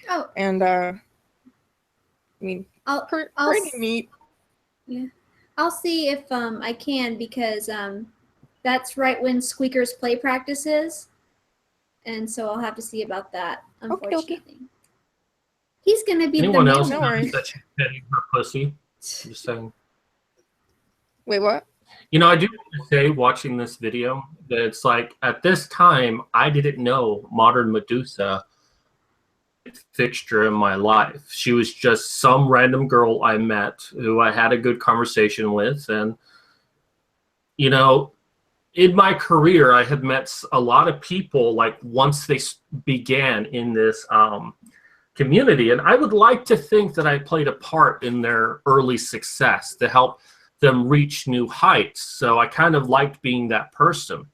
Oh, And I mean, I'll pretty neat. Yeah, I'll see if I can, because that's right when Squeaker's play practice is, and so I'll have to see about that. Unfortunately, he's gonna be Anyone the else main No one. worries. that she's petting her pussy? Just saying. Wait, what? You know, I do want to say, watching this video, that it's like, at this time, I didn't know modern Medusa fixture in my life. She was just some random girl I met who I had a good conversation with. And, you know, in my career, I had met a lot of people, like, once they began in this community. And I would like to think that I played a part in their early success to help them reach new heights. So I kind of liked being that person.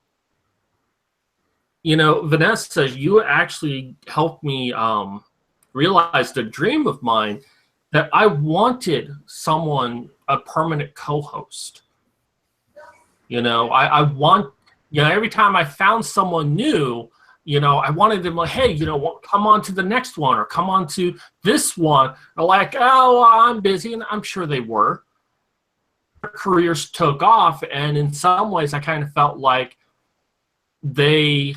You know, Vanessa, you actually helped me realize the dream of mine, that I wanted someone, a permanent co-host. You know, I want, you know, every time I found someone new, you know, I wanted them like, hey, you know, come on to the next one or come on to this one. Or like, oh, I'm busy. And I'm sure they were. Their careers took off. And in some ways, I kind of felt like they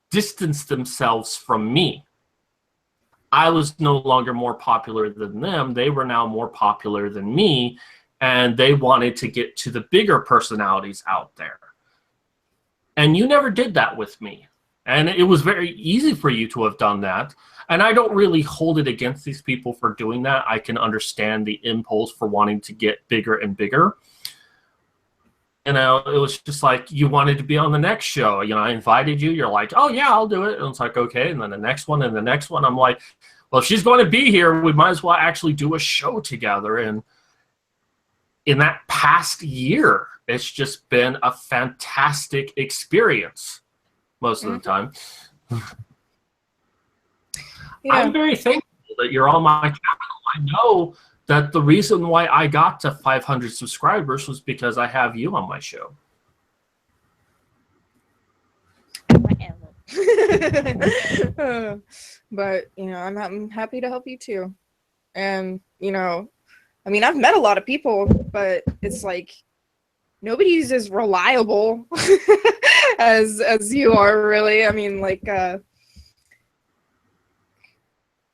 distanced themselves from me. I was no longer more popular than them. They were now more popular than me. And they wanted to get to the bigger personalities out there. And you never did that with me. And it was very easy for you to have done that. And I don't really hold it against these people for doing that. I can understand the impulse for wanting to get bigger and bigger. You know, it was just like, you wanted to be on the next show. You know, I invited you. You're like, oh, yeah, I'll do it. And it's like, okay. And then the next one and the next one. I'm like, well, if she's going to be here, we might as well actually do a show together. And in that past year, it's just been a fantastic experience most of the time. Yeah. I'm very thankful that you're on my channel. I know that the reason why I got to 500 subscribers was because I have you on my show. But, you know, I'm happy to help you too. And, you know, I mean, I've met a lot of people, but it's like nobody's as reliable as you are, really. I mean, like,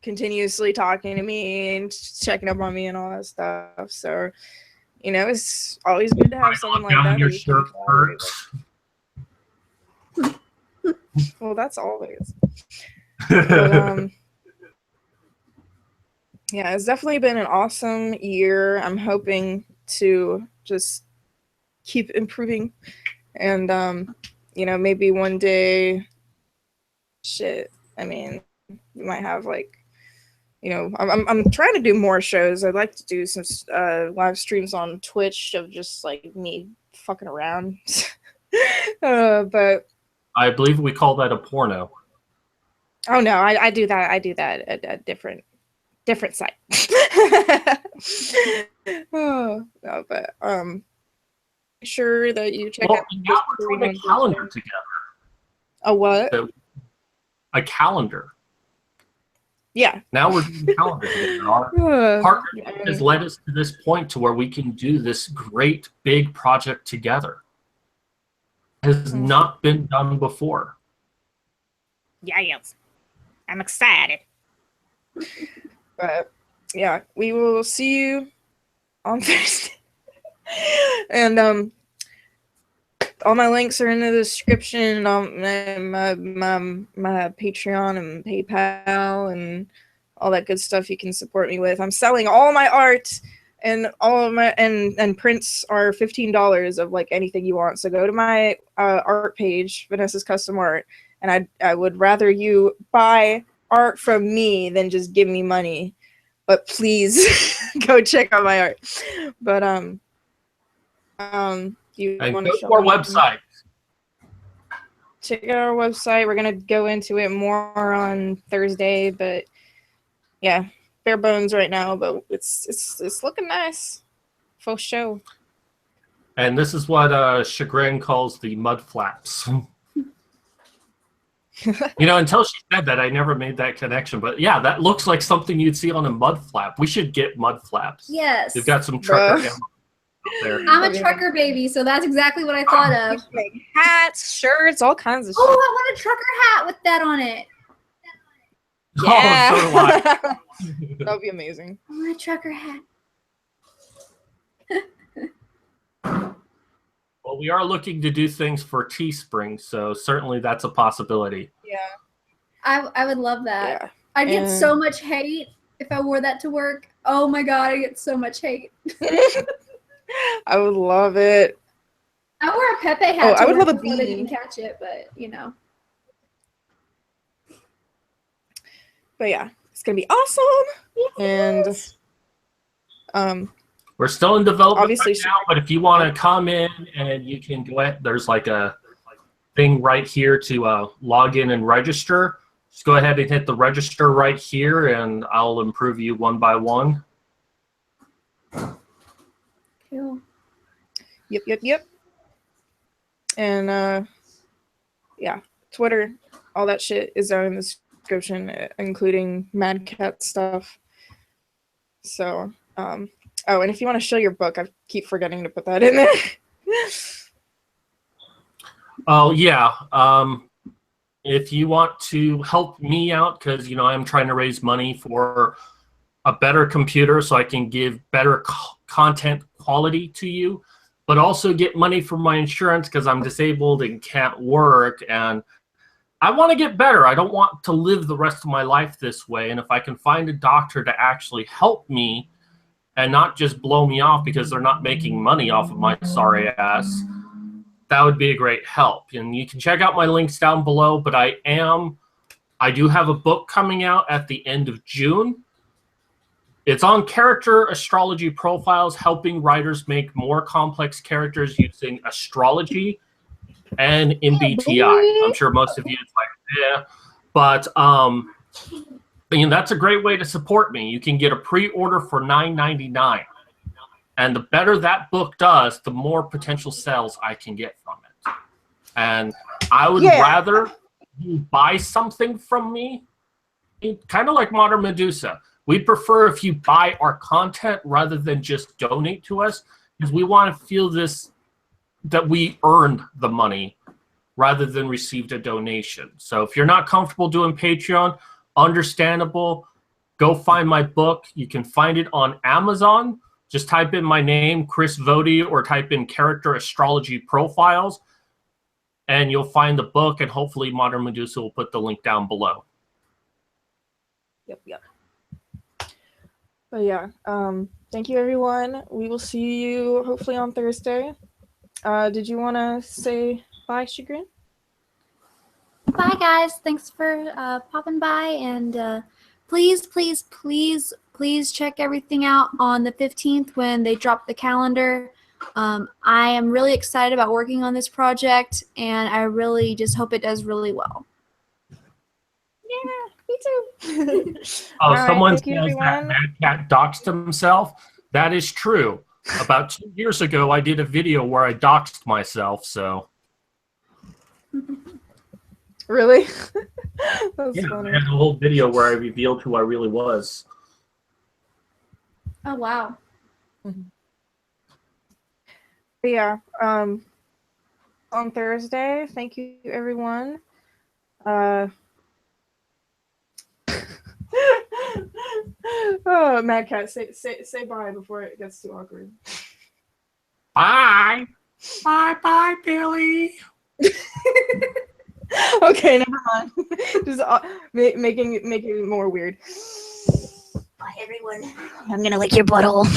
continuously talking to me and checking up on me and all that stuff. So, you know, it's always good to have someone like that. Your that you can shirt collaborate hurts. with. Well, that's always. But, yeah, it's definitely been an awesome year. I'm hoping to just keep improving, and you know, maybe one day, shit. I mean, we might have, like, you know, I'm trying to do more shows. I'd like to do some live streams on Twitch of just like me fucking around. But I believe we call that a porno. oh no, I do that. I do that at a different site. Oh no, but make sure that you check out. Now we're doing a calendar together. A what? A calendar. Yeah. Now we're doing a calendar together. Our partnership has led us to this point to where we can do this great big project together. It has not been done before. Yes. I'm excited. But yeah, we will see you on Thursday. And all my links are in the description. My Patreon and PayPal and all that good stuff you can support me with. I'm selling all my art, and all of my and prints are $15 of like anything you want. So go to my art page, Vanessa's Custom Art, and I would rather you buy art from me than just give me money. but please go check out my art. But do you And want go to to show our me? website. Check out our website. We're gonna go into it more on Thursday, but yeah, bare bones right now. But it's looking nice. For show. And this is what Chagrin calls the mud flaps. You know, until she said that, I never made that connection. But yeah, that looks like something you'd see on a mud flap. We should get mud flaps. Yes. We've got some trucker Bruh. ammo out there. I'm a trucker baby, so that's exactly what I thought of. Make hats, shirts, all kinds of Oh, shit. I want a trucker hat with that on it. Yeah. Oh, so do I. That would be amazing. I want a trucker hat. Well, we are looking to do things for Teespring, so certainly that's a possibility. Yeah. I would love that. Yeah. I'd get And- so much hate if I wore that to work. Oh my god, I get so much hate. I would love it. I wore a Pepe hat. Oh, to I would work love a before They bee. didn't catch it, but you know. But yeah, it's gonna be awesome. And We're still in development Obviously, right now, but if you want to come in and you can go ahead, there's like a thing right here to log in and register. Just go ahead and hit the register right here, and I'll improve you one by one. Cool. Yep. And yeah, Twitter, all that shit is down in the description, including Mad Cat stuff. So, oh, and if you want to show your book, I keep forgetting to put that in there. Oh, yeah. If you want to help me out, because, you know, I'm trying to raise money for a better computer so I can give better content quality to you, but also get money from my insurance because I'm disabled and can't work. And I want to get better. I don't want to live the rest of my life this way. And if I can find a doctor to actually help me and not just blow me off because they're not making money off of my sorry ass, that would be a great help. And you can check out my links down below, but I do have a book coming out at the end of June. It's on character astrology profiles, helping writers make more complex characters using astrology and MBTI. I'm sure most of you it's like, yeah, but that's a great way to support me. You can get a pre-order for $9.99. And the better that book does, the more potential sales I can get from it. And I would rather you buy something from me, kind of like Modern Medusa. We'd prefer if you buy our content rather than just donate to us, because we want to feel this, that we earned the money rather than received a donation. So if you're not comfortable doing Patreon, understandable, go find my book. You can find it on Amazon. Just type in my name, Chris Vody, or type in character astrology profiles, and you'll find the book, and hopefully Modern Medusa will put the link down below. Yep. But yeah, thank you, everyone. We will see you hopefully on Thursday. Did you want to say bye, Chagrin? Bye, guys. Thanks for popping by, and please check everything out on the 15th when they drop the calendar. I am really excited about working on this project, and I really just hope it does really well. Yeah, me too. Oh, All someone right, thank you, says that everyone. Mad Cat doxed himself. That is true. About 2 years ago, I did a video where I doxed myself, so. Really? That's Yeah, I funny. had a whole video where I revealed who I really was. Oh, wow. But yeah, on Thursday, thank you, everyone. Oh, Mad Cat, say bye before it gets too awkward. Bye. Bye, Billy. Okay, never mind. Just making it more weird. Bye, everyone. I'm gonna lick your butthole.